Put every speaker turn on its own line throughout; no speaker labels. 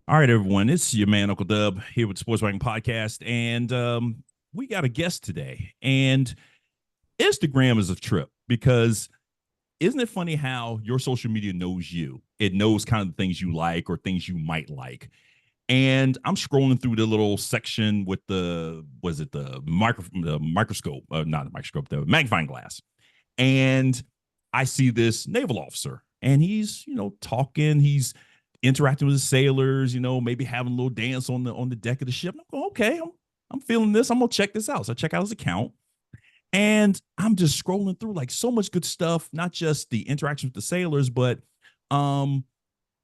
All right, everyone. It's your man, Uncle Dub, here with the Sports Writing Podcast. And we got a guest today. And Instagram is a trip because isn't it funny how your social media knows you? It knows kind of the things you like or things you might like. And I'm scrolling through the little section with the microscope, not the microscope, the magnifying glass. And I see this naval officer and he's, talking, he's interacting with the sailors, maybe having a little dance on the deck of the ship. I'm going, okay, I'm feeling this. I'm gonna check this out. So I check out his account and I'm just scrolling through like so much good stuff, not just the interaction with the sailors, but um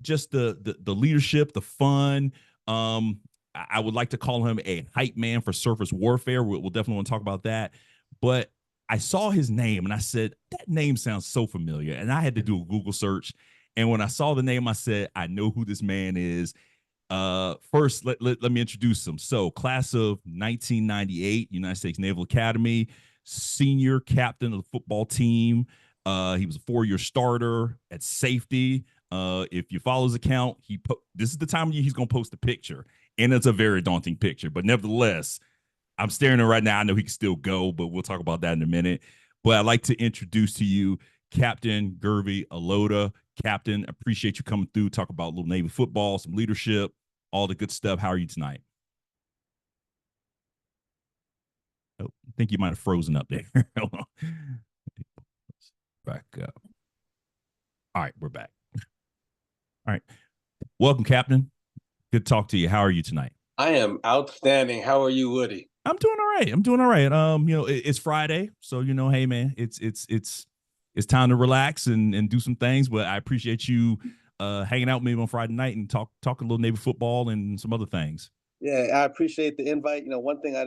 just the leadership, the fun. I would like to call him a hype man for surface warfare. We'll definitely want to talk about that. But I saw his name and I said, that name sounds so familiar. And I had to do a Google search. And when I saw the name, I said, I know who this man is. First, let me introduce him. So, class of 1998, United States Naval Academy, senior captain of the football team. He was a 4-year starter at safety. If you follow his account, this is the time of year he's going to post a picture, and it's a very daunting picture. But nevertheless, I'm staring at him right now. I know he can still go, but we'll talk about that in a minute. But I'd like to introduce to you Captain Gervy Alota. Captain, appreciate you coming through, talk about a little Navy football, some leadership, all the good stuff. How are you tonight? Oh, I think you might have frozen up there. Back up. All right, we're back. All right. Welcome, Captain. Good to talk to you. How are you tonight?
I am outstanding. How are you, Woody?
I'm doing all right. I'm doing all right. It's Friday, so hey man, it's time to relax and do some things. But I appreciate you hanging out with me on Friday night and talk a little Navy football and some other things.
Yeah, I appreciate the invite. One thing I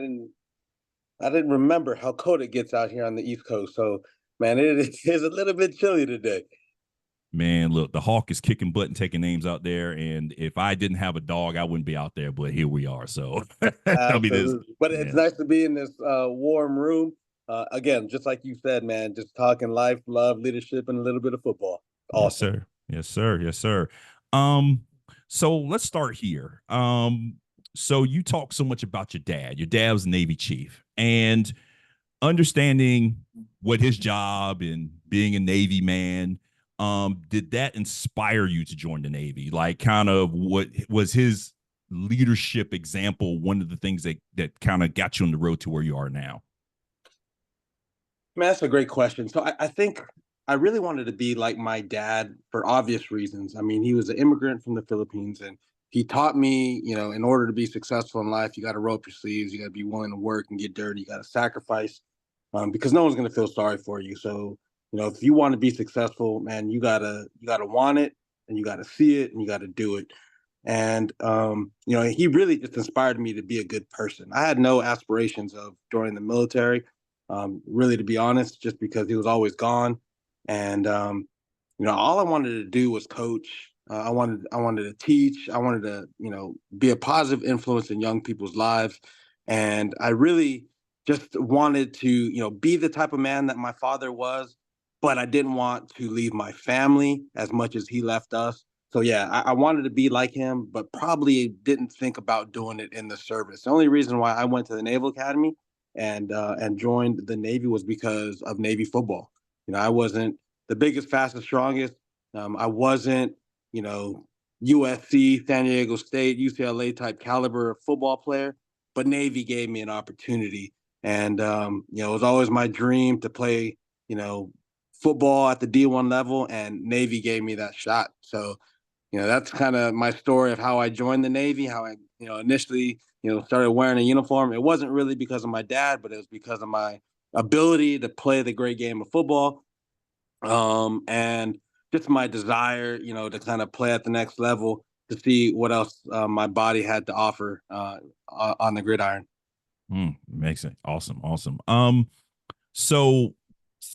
didn't remember how cold it gets out here on the East Coast. So, man, it is a little bit chilly today.
Man, look, the Hawk is kicking butt and taking names out there. And if I didn't have a dog, I wouldn't be out there. But here we are. So, I mean,
Absolutely. But it's nice to be in this warm room. Again, just like you said, man, just talking life, love, leadership, and a little bit of football.
Yes,
Awesome.
sir. Yes, sir. Yes, sir. Um, so let's start here. So you talk so much about your dad. Your dad was a Navy chief, and understanding what his job and being a Navy man, did that inspire you to join the Navy? Like, kind of what was his leadership example? One of the things that kind of got you on the road to where you are now.
Man, that's a great question. So I think I really wanted to be like my dad for obvious reasons. I mean, he was an immigrant from the Philippines, and he taught me, in order to be successful in life, you got to roll up your sleeves, you got to be willing to work and get dirty, you got to sacrifice, because no one's going to feel sorry for you. So, if you want to be successful, man, you gotta want it, and you got to see it, and you got to do it. And he really just inspired me to be a good person. I had no aspirations of joining the military, really, to be honest, just because he was always gone. And all I wanted to do was coach. I wanted to teach. I wanted to, be a positive influence in young people's lives. And I really just wanted to, be the type of man that my father was, but I didn't want to leave my family as much as he left us. So yeah, I wanted to be like him, but probably didn't think about doing it in the service. The only reason why I went to the Naval Academy and joined the Navy was because of Navy football. I wasn't the biggest, fastest, strongest. I wasn't, you know, USC, San Diego State, UCLA type caliber football player, but Navy gave me an opportunity. And, it was always my dream to play, you know, football at the D1 level, and Navy gave me that shot. So, that's kind of my story of how I joined the Navy, how I, initially, started wearing a uniform. It wasn't really because of my dad, but it was because of my ability to play the great game of football. And just my desire, to kind of play at the next level, to see what else my body had to offer on the gridiron.
Makes it awesome. Awesome. So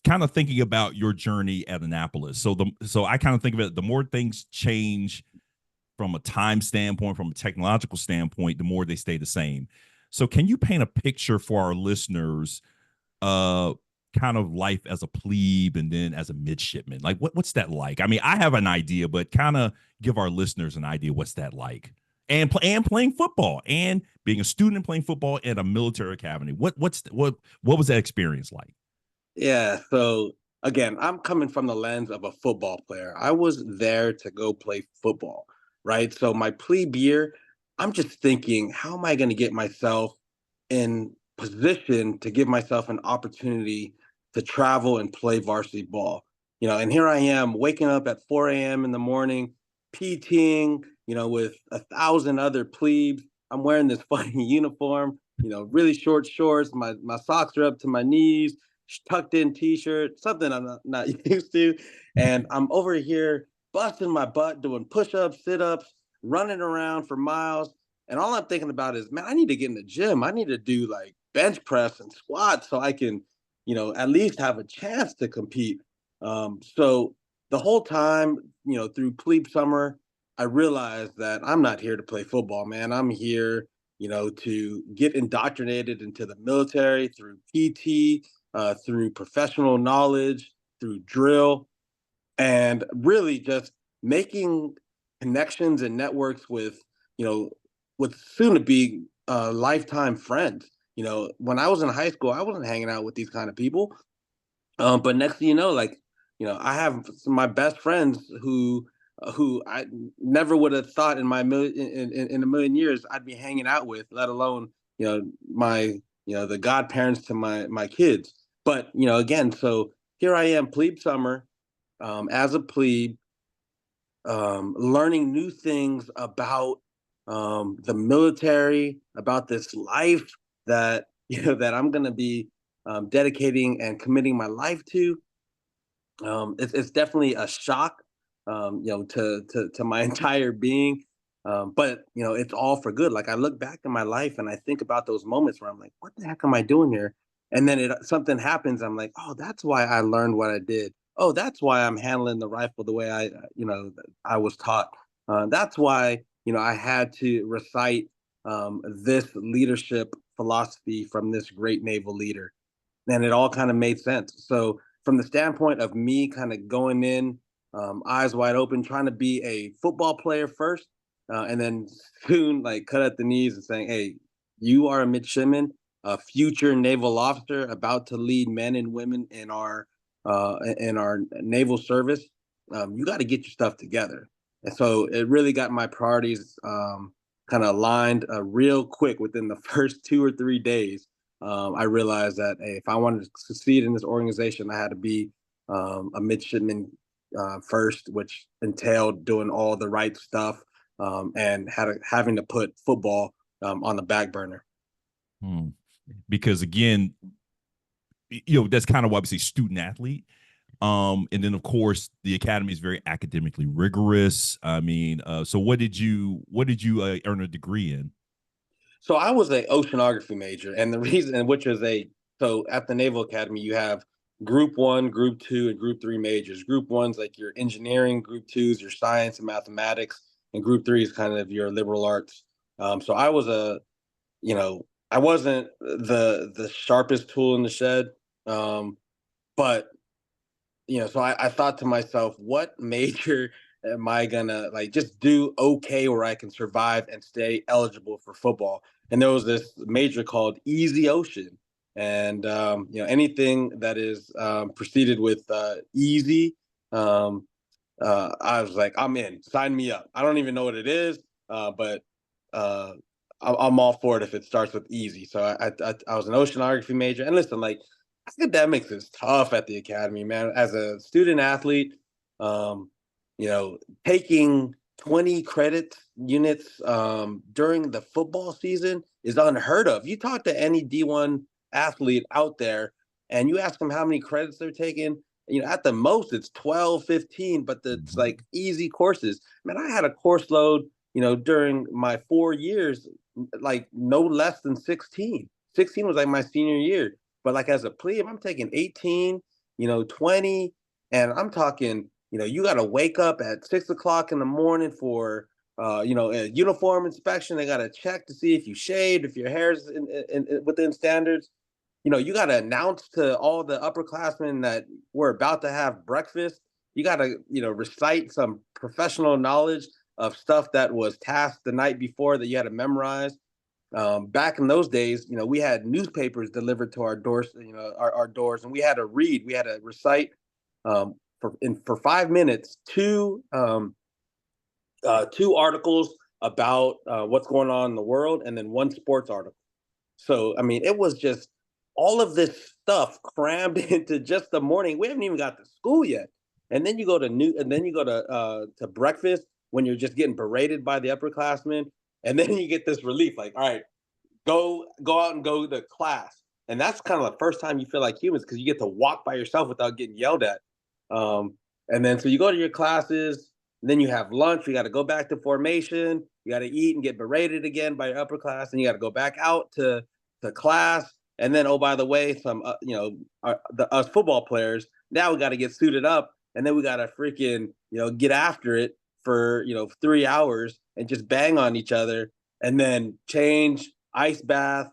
kind of thinking about your journey at Annapolis. So I kind of think of it, the more things change from a time standpoint, from a technological standpoint, the more they stay the same. So can you paint a picture for our listeners, uh, kind of life as a plebe and then as a midshipman? Like what's that like? I mean, I have an idea, but kind of give our listeners an idea what's that like. and playing football and being a student and playing football at a military academy. What was that experience like?
Yeah. So again, I'm coming from the lens of a football player. I was there to go play football, right? So my plebe year, I'm just thinking, how am I going to get myself in position to give myself an opportunity to travel and play varsity ball? And here I am waking up at 4 a.m. in the morning, PTing, with 1,000 other plebes. I'm wearing this funny uniform, really short shorts. My socks are up to my knees, tucked in t-shirt, something I'm not used to. And I'm over here busting my butt, doing push-ups, sit-ups, running around for miles. And all I'm thinking about is, man, I need to get in the gym. I need to do like bench press and squats so I can, at least have a chance to compete. So the whole time, through plebe summer, I realized that I'm not here to play football, man. I'm here, to get indoctrinated into the military through PT, through professional knowledge, through drill, and really just making connections and networks with, with soon to be lifetime friends. When I was in high school, I wasn't hanging out with these kind of people. But next thing you know, like, I have some of my best friends who I never would have thought in in a million years I'd be hanging out with, let alone, my, the godparents to my kids. But, again, so here I am, plebe summer, as a plebe, learning new things about the military, about this life that that I'm going to be dedicating and committing my life to. It's definitely a shock, to my entire being. But it's all for good. Like I look back in my life and I think about those moments where I'm like, what the heck am I doing here? And then something happens. I'm like, oh, that's why I learned what I did. Oh, that's why I'm handling the rifle the way I was taught. That's why I had to recite this leadership philosophy from this great naval leader, and it all kind of made sense. So from the standpoint of me kind of going in, eyes wide open, trying to be a football player first, and then soon like cut at the knees and saying, "Hey, you are a midshipman, a future naval officer, about to lead men and women in our naval service. You got to get your stuff together." And so it really got my priorities kind of aligned real quick within the first 2 or 3 days. I realized that, hey, if I wanted to succeed in this organization, I had to be a midshipman first, which entailed doing all the right stuff, and having to put football on the back burner.
Because again, that's kind of why we say student athlete. And then of course the academy is very academically rigorous. I mean, so what did you earn a degree in?
So I was an oceanography major, and the reason, which is so at the Naval Academy, you have group one, group two, and group three majors. Group one's like your engineering, group two is your science and mathematics, and group three is kind of your liberal arts. So I was I wasn't the sharpest tool in the shed, but so I thought to myself, what major am I gonna like just do okay where I can survive and stay eligible for football? And there was this major called Easy Ocean. And anything that is preceded with easy, I was like, I'm in, sign me up. I don't even know what it is, but uh, I'm all for it if it starts with easy. So I was an oceanography major. And listen, like, academics is tough at the academy, man. As a student athlete, um, taking 20 credit units during the football season is unheard of. You talk to any D1 athlete out there and you ask them how many credits they're taking, at the most it's 12, 15, but it's like easy courses. Man, I had a course load, during my 4 years, like no less than 16. 16 was like my senior year. But like as a plebe, I'm taking 18, 20, and I'm talking, you got to wake up at 6 o'clock in the morning for, a uniform inspection. They got to check to see if you shaved, if your hair's within standards. You got to announce to all the upperclassmen that we're about to have breakfast. You got to, recite some professional knowledge of stuff that was tasked the night before that you had to memorize. Back in those days, we had newspapers delivered to our doors, our doors, and we had to read, we had to recite for 5 minutes two articles about what's going on in the world, and then one sports article. So, I mean, it was just all of this stuff crammed into just the morning. We haven't even got to school yet. And then you go to breakfast when you're just getting berated by the upperclassmen. And then you get this relief, like, all right, go out and go to class. And that's kind of the first time you feel like humans, because you get to walk by yourself without getting yelled at. And then so you go to your classes, and then you have lunch. You got to go back to formation. You got to eat and get berated again by your upper class, and you got to go back out to class. And then, oh, by the way, us football players, now we got to get suited up, and then we got to freaking get after it for 3 hours and just bang on each other, and then change, ice bath,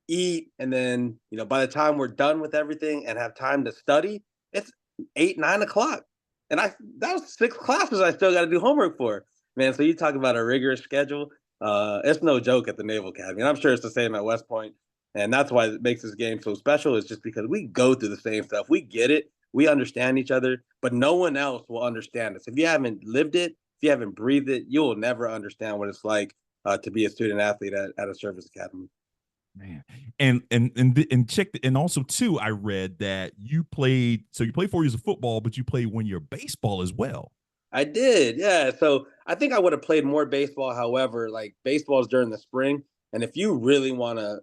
eat, and then by the time we're done with everything and have time to study, it's 8, 9 o'clock. And that was 6 classes I still got to do homework for, man. So you talk about a rigorous schedule. It's no joke at the Naval Academy, and I'm sure it's the same at West Point. And that's why it makes this game so special, is just because we go through the same stuff. We get it. We understand each other, but no one else will understand us. If you haven't lived it, if you haven't breathed it, you will never understand what it's like to be a student athlete at a service academy.
Man, and check and also too, I read that you played 4 years of football, but you played 1 year baseball as well.
I did, yeah. So I think I would have played more baseball. However, like, baseball is during the spring, and if you really want to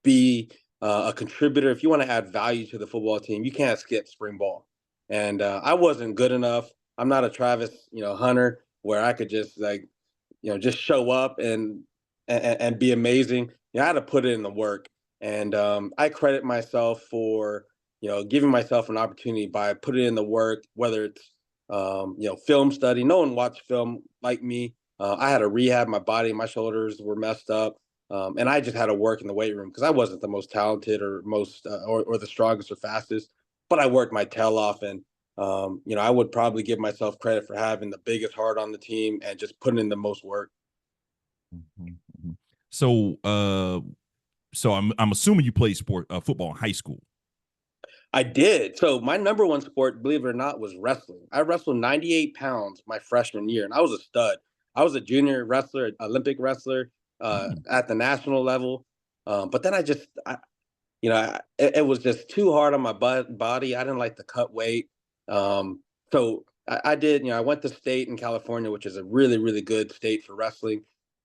be a contributor, if you want to add value to the football team, you can't skip spring ball. And I wasn't good enough. I'm not a Travis, Hunter, where I could just just show up and be amazing. I had to put it in the work, and I credit myself for giving myself an opportunity by putting in the work, whether it's film study. No one watched film like me. I had to rehab my body. My shoulders were messed up. And I just had to work in the weight room because I wasn't the most talented or most or the strongest or fastest, but I worked my tail off. And I would probably give myself credit for having the biggest heart on the team and just putting in the most work.
Mm-hmm. Mm-hmm. So I'm assuming you played football in high school.
I did. So my number one sport, believe it or not, was wrestling. I wrestled 98 pounds my freshman year, and I was a stud. I was a junior wrestler, Olympic wrestler at the national level. But then it was just too hard on my body. I didn't like to cut weight. So I did, I went to state in California, which is a really, really good state for wrestling.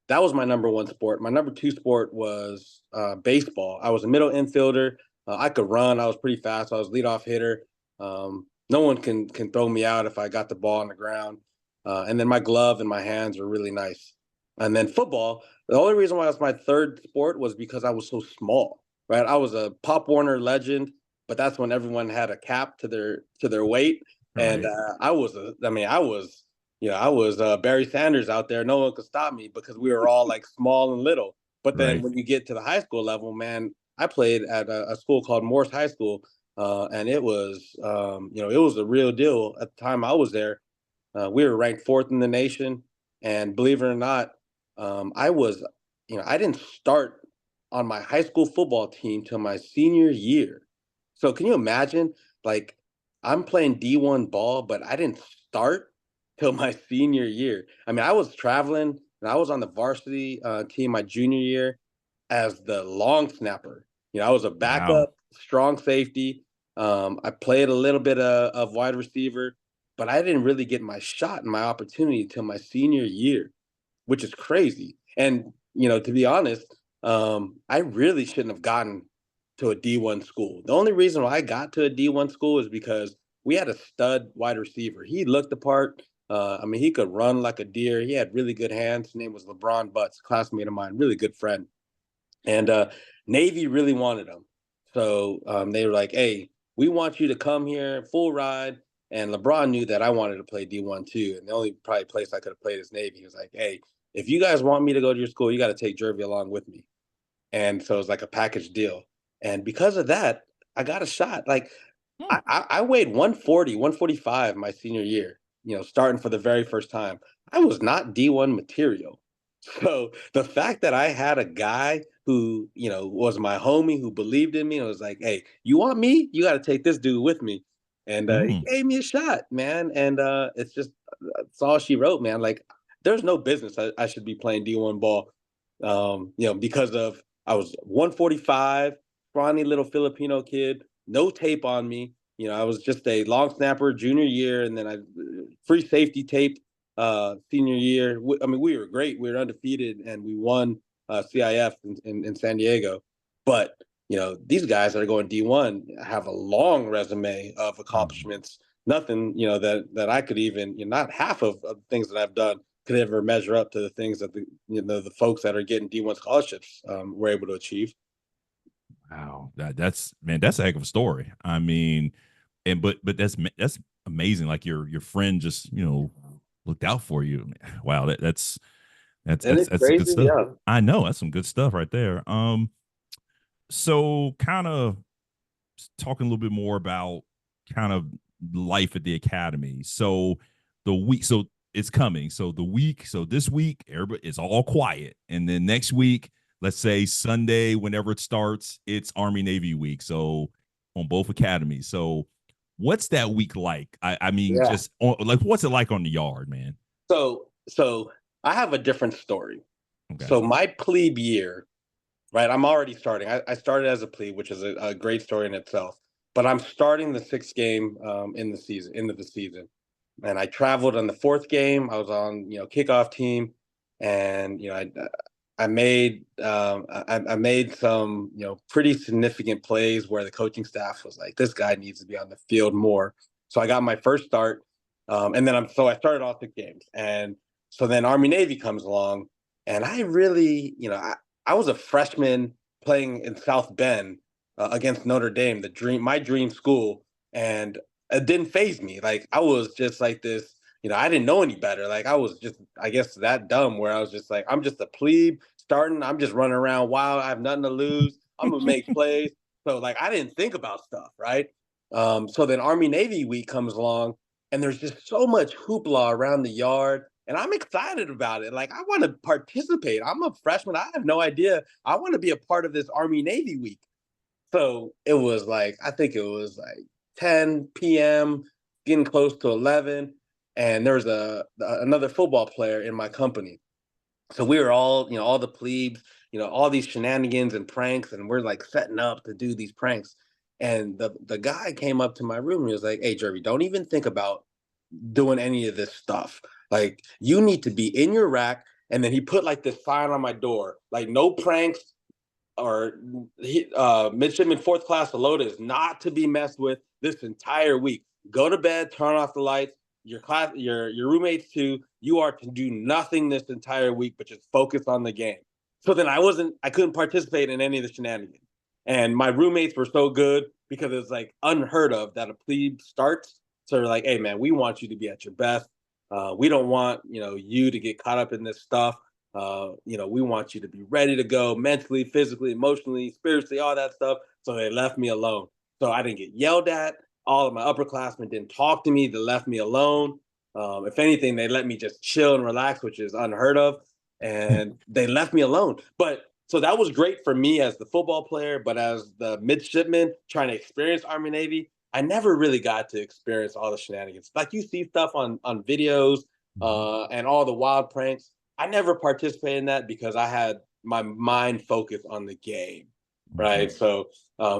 That was my number one sport. My number two sport was baseball. I was a middle infielder. I could run. I was pretty fast. I was leadoff hitter. No one can throw me out if I got the ball on the ground. And then my glove and my hands were really nice. And then football, the only reason why it was my third sport was because I was so small, right? I was a Pop Warner legend, but that's when everyone had a cap to their weight. And
Right.
I was Barry Sanders out there. No one could stop me because we were all like small and little. But then
Right.
when you get to the high school level, man, I played at a school called Morse High School, and it was it was the real deal at the time I was there. We were ranked fourth in the nation, and believe it or not, I didn't start on my high school football team till my senior year. So can you imagine? Like, I'm playing D1 ball, but I didn't start till my senior year. I mean, I was traveling, and I was on the varsity team my junior year as the long snapper. I was a
Wow.
backup, strong safety. I played a little bit of wide receiver, but I didn't really get my shot and my opportunity till my senior year, which is crazy. And to be honest, I really shouldn't have gotten to a D1 school. The only reason why I got to a D1 school is because we had a stud wide receiver. He looked the part. He could run like a deer. He had really good hands. His name was LeBron Butts, classmate of mine, really good friend. And Navy really wanted him. So they were like, hey, we want you to come here, full ride. And LeBron knew that I wanted to play D1 too. And the only probably place I could have played is Navy. He was like, hey, if you guys want me to go to your school, you got to take Gervy along with me. And so it was like a package deal. And because of that, I got a shot. Like,
Hmm.
I weighed 140, 145 my senior year. starting for the very first time. I was not D1 material. So the fact that I had a guy who, was my homie, who believed in me and was like, hey, you want me? You got to take this dude with me. And he
Mm,
gave me a shot, man. And it's all she wrote, man. Like, there's no business I should be playing D1 ball, because of I was 145, scrawny little Filipino kid, no tape on me. I was just a long snapper junior year, and then I free safety tape senior year. I mean, we were great. We were undefeated, and we won CIF in San Diego. But these guys that are going D1 have a long resume of
mm.
accomplishments. Nothing, that I could even, not half of the things that I've done could ever measure up to the things that the folks that are getting D1 scholarships were able to achieve.
Wow, that's man, that's a heck of a story. I mean, and but that's amazing. Like your friend just looked out for you. Wow,
And it's
that's some good
crazy,
stuff.
yeah.
I know that's some good stuff right there. So kind of talking a little bit more about kind of life at the academy. So the week, so it's coming. So this week, everybody it's all quiet, and then next week, let's say Sunday, whenever it starts, it's Army Navy week. So on both academies. So what's that week like? I mean,
Yeah.
just like what's it like on the yard, man?
So I have a different story.
Okay.
So my plebe year, right? I'm already starting. I started as a plebe, which is a great story in itself. But I'm starting the sixth game in the season, end of the season, and I traveled on the fourth game. I was on kickoff team, and I made some pretty significant plays where the coaching staff was like, this guy needs to be on the field more. So I got my first start, and then I started all six games, and so then Army Navy comes along, and I really I was a freshman playing in South Bend against Notre Dame, my dream school, and it didn't phase me. Like, I was just like this. I didn't know any better. Like, I was just, I guess, that dumb where I was just like, I'm just a plebe starting. I'm just running around wild. I have nothing to lose. I'm gonna make plays. So like, I didn't think about stuff, right? So then Army Navy week comes along, and there's just so much hoopla around the yard, and I'm excited about it. Like, I want to participate. I'm a freshman. I have no idea. I want to be a part of this Army Navy week. So it was like, I think it was like 10 p.m., getting close to 11, and there was another football player in my company. So we were all the plebes, all these shenanigans and pranks, and we're like setting up to do these pranks. And the guy came up to my room and he was like, "Hey, Gervy, don't even think about doing any of this stuff. Like, you need to be in your rack." And then he put like this sign on my door, like, no pranks, or midshipman fourth class Alota is not to be messed with this entire week. Go to bed, turn off the lights. Your roommates too. You are to do nothing this entire week, but just focus on the game. So then I couldn't participate in any of the shenanigans. And my roommates were so good because it's like unheard of that a plebe starts. So they're like, hey man, we want you to be at your best. We don't want you to get caught up in this stuff. We want you to be ready to go mentally, physically, emotionally, spiritually, all that stuff. So they left me alone. So I didn't get yelled at. All of my upperclassmen didn't talk to me. They left me alone. If anything, they let me just chill and relax, which is unheard of. And they left me alone. But so that was great for me as the football player, but as the midshipman trying to experience Army Navy, I never really got to experience all the shenanigans. Like, you see stuff on videos and all the wild pranks. I never participated in that because I had my mind focused on the game, right?
Okay.
So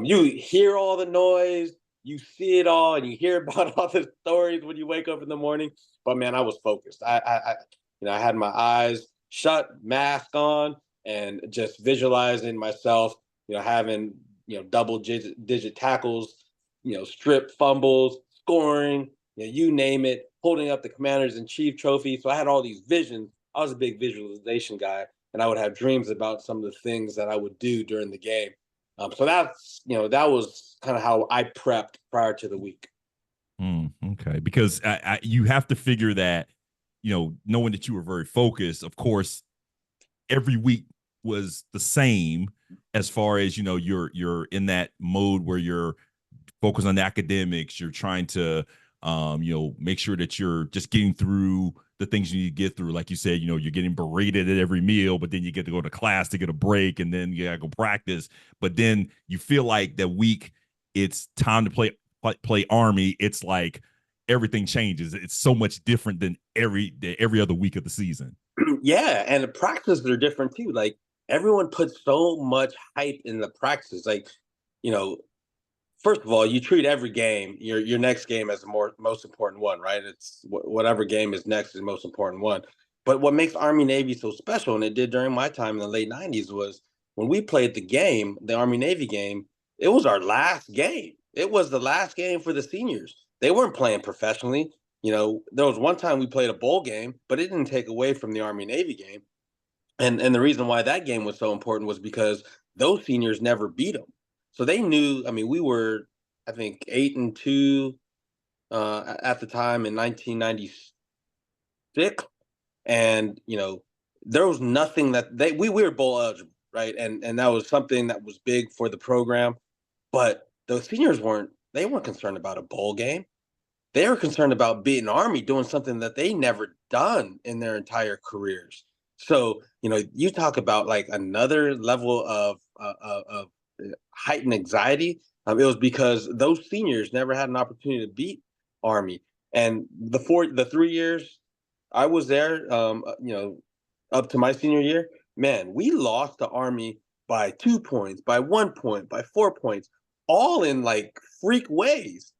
you hear all the noise, you see it all, and you hear about all the stories when you wake up in the morning. But man, I was focused. I had my eyes shut, mask on, and just visualizing myself, having double digit tackles, strip fumbles, scoring, you name it, holding up the Commanders in Chief trophy. So I had all these visions. I was a big visualization guy, and I would have dreams about some of the things that I would do during the game. So that was kind of how I prepped prior to the week.
Okay, because you have to figure that, knowing that you were very focused, of course, every week was the same as far as you're in that mode where you're focused on the academics, you're trying to Make sure that you're just getting through the things you need to get through. Like you said, you're getting berated at every meal, but then you get to go to class to get a break, and then you gotta go practice. But then you feel like that week it's time to play Army. It's like everything changes. It's so much different than every other week of the season.
Yeah, and the practices are different too. Like everyone puts so much hype in the practices. Like, you know, first of all, you treat every game, your next game as the most important one, right? It's whatever game is next is the most important one. But what makes Army Navy so special, and it did during my time in the late '90s, was when we played the game, the Army Navy game. It was our last game. It was the last game for the seniors. They weren't playing professionally. There was one time we played a bowl game, but it didn't take away from the Army Navy game. And the reason why that game was so important was because those seniors never beat them. So they knew. I mean, we were, I think, 8-2 at the time in 1996, and there was nothing that we were bowl eligible, right? And that was something that was big for the program. But the seniors weren't. They weren't concerned about a bowl game. They were concerned about beating Army, doing something that they never done in their entire careers. So, you talk about like another level of heightened anxiety. It was because those seniors never had an opportunity to beat Army. And the 3 years I was there, up to my senior year, man, we lost to Army by 2 points, by 1 point, by 4 points, all in like freak ways.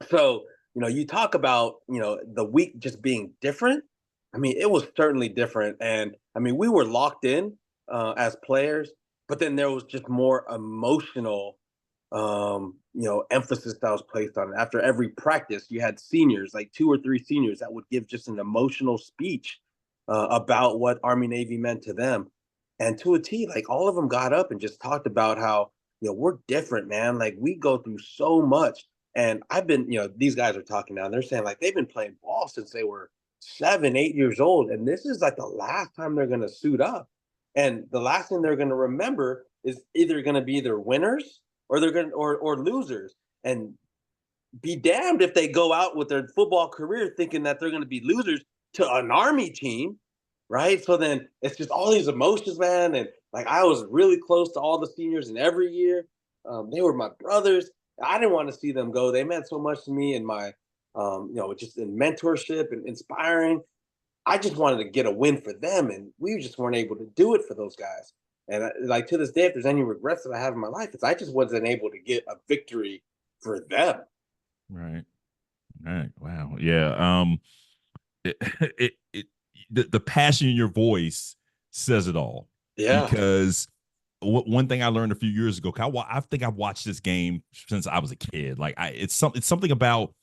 So, you talk about, the week just being different. I mean, it was certainly different. And I mean, we were locked in as players, but then there was just more emotional, emphasis that was placed on it. After every practice, you had seniors, like 2 or 3 seniors, that would give just an emotional speech about what Army Navy meant to them. And to a T, like all of them got up and just talked about how, we're different, man. Like we go through so much. And I've been, these guys are talking now, and they're saying like they've been playing ball since they were 7, 8 years old. And this is like the last time they're going to suit up. And the last thing they're going to remember is either going to be their winners or they're going to, or losers. And be damned if they go out with their football career thinking that they're going to be losers to an Army team, right? So then it's just all these emotions, man. And like I was really close to all the seniors, and every year they were my brothers. I didn't want to see them go. They meant so much to me in my, just in mentorship and inspiring. I just wanted to get a win for them, and we just weren't able to do it for those guys. And like to this day, if there's any regrets that I have in my life, it's I just wasn't able to get a victory for them.
Right. Right. Wow. Yeah. It, the passion in your voice says it all.
Yeah.
Because one thing I learned a few years ago, I think I've watched this game since I was a kid. Like it's something about,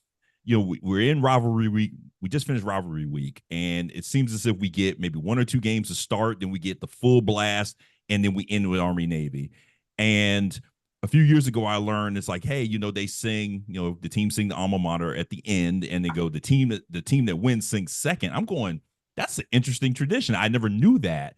we're in rivalry week. We just finished rivalry week, and it seems as if we get maybe 1 or 2 games to start, then we get the full blast, and then we end with Army Navy. And a few years ago, I learned it's like, hey, they sing, the team sing the alma mater at the end, and they go, the team that wins sings second. I'm going, that's an interesting tradition. I never knew that,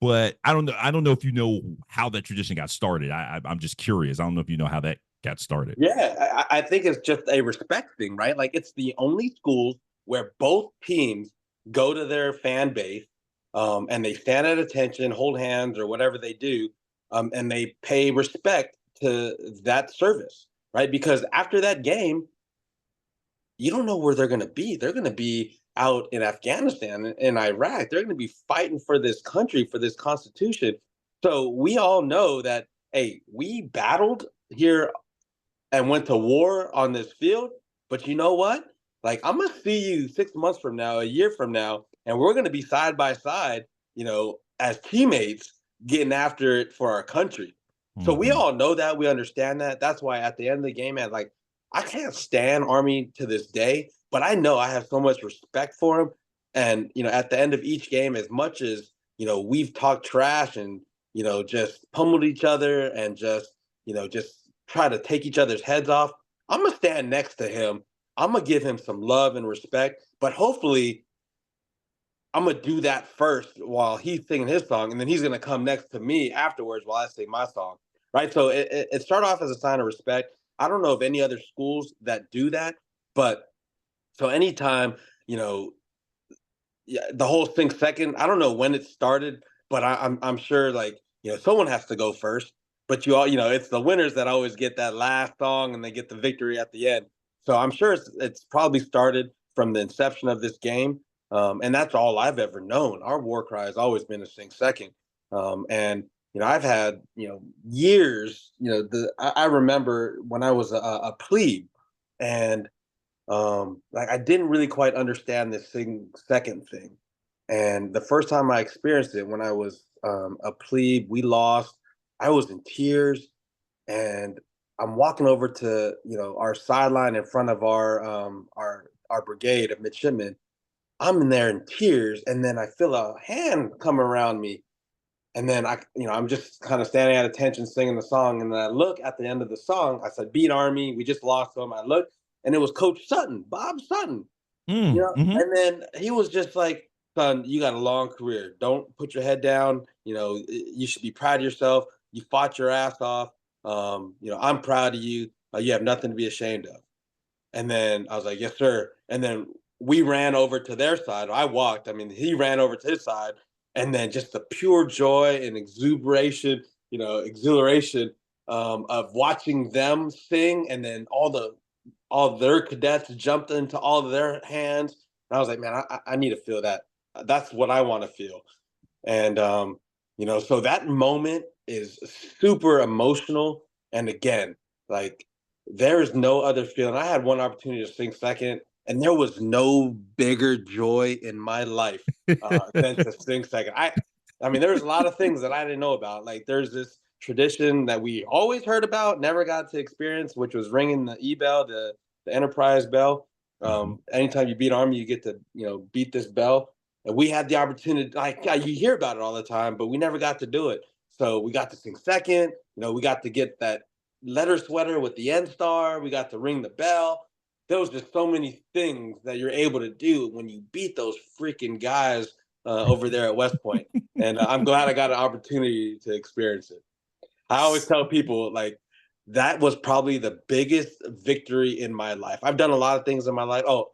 but I don't know. I don't know if you know how that tradition got started. I'm just curious. I don't know if you know how that got started.
Yeah, I think it's just a respect thing, right? Like it's the only schools where both teams go to their fan base, and they stand at attention, hold hands, or whatever they do, and they pay respect to that service, right? Because after that game, you don't know where they're going to be. They're going to be out in Afghanistan and Iraq. They're going to be fighting for this country, for this Constitution. So we all know that, hey, we battled here and went to war on this field. But you know what? Like, I'm going to see you 6 months from now, a year from now, and we're going to be side by side, as teammates getting after it for our country. So we all know that. We understand that. That's why at the end of the game, man, like, I can't stand Army to this day, but I know I have so much respect for him. And, at the end of each game, as much as, we've talked trash and, just pummeled each other and just try to take each other's heads off, I'm going to stand next to him. I'm going to give him some love and respect, but hopefully I'm going to do that first while he's singing his song. And then he's going to come next to me afterwards while I sing my song. Right. So it started off as a sign of respect. I don't know of any other schools that do that. But so anytime, you know, yeah, the whole thing second, I don't know when it started, but I'm sure like, someone has to go first. But it's the winners that always get that last song and they get the victory at the end. So I'm sure it's probably started from the inception of this game. And that's all I've ever known. Our war cry has always been to sing second. And I've had years. I remember when I was a plebe, and like I didn't really quite understand this thing second thing. And the first time I experienced it, when I was a plebe, we lost. I was in tears, and I'm walking over to our sideline in front of our brigade of midshipmen. I'm in there in tears, and then I feel a hand come around me, and then I'm just kind of standing at attention singing the song. And then I look at the end of the song, I said, "Beat Army, we just lost them." I look, and it was Coach Sutton, Bob Sutton.
Mm-hmm.
And then he was just like, "Son, you got a long career. Don't put your head down. You should be proud of yourself. You fought your ass off. I'm proud of you. You have nothing to be ashamed of." And then I was like, "Yes, sir." And then we ran over to their side. I walked. I mean, he ran over to his side, and then just the pure joy and exhilaration of watching them sing, and then all their cadets jumped into all of their hands. And I was like, "Man, I need to feel that. That's what I want to feel." And so that moment is super emotional. And again, like there is no other feeling. I had one opportunity to sing second, and there was no bigger joy in my life than to sing second. I mean, there's a lot of things that I didn't know about. Like there's this tradition that we always heard about, never got to experience, which was ringing the bell, the Enterprise bell.
Mm-hmm.
Anytime you beat Army, you get to beat this bell. And we had the opportunity, like you hear about it all the time, but we never got to do it. So we got to sing second. We got to get that letter sweater with the N star. We got to ring the bell. There was just so many things that you're able to do when you beat those freaking guys over there at West Point. And I'm glad I got an opportunity to experience it. I always tell people like that was probably the biggest victory in my life. I've done a lot of things in my life. Oh,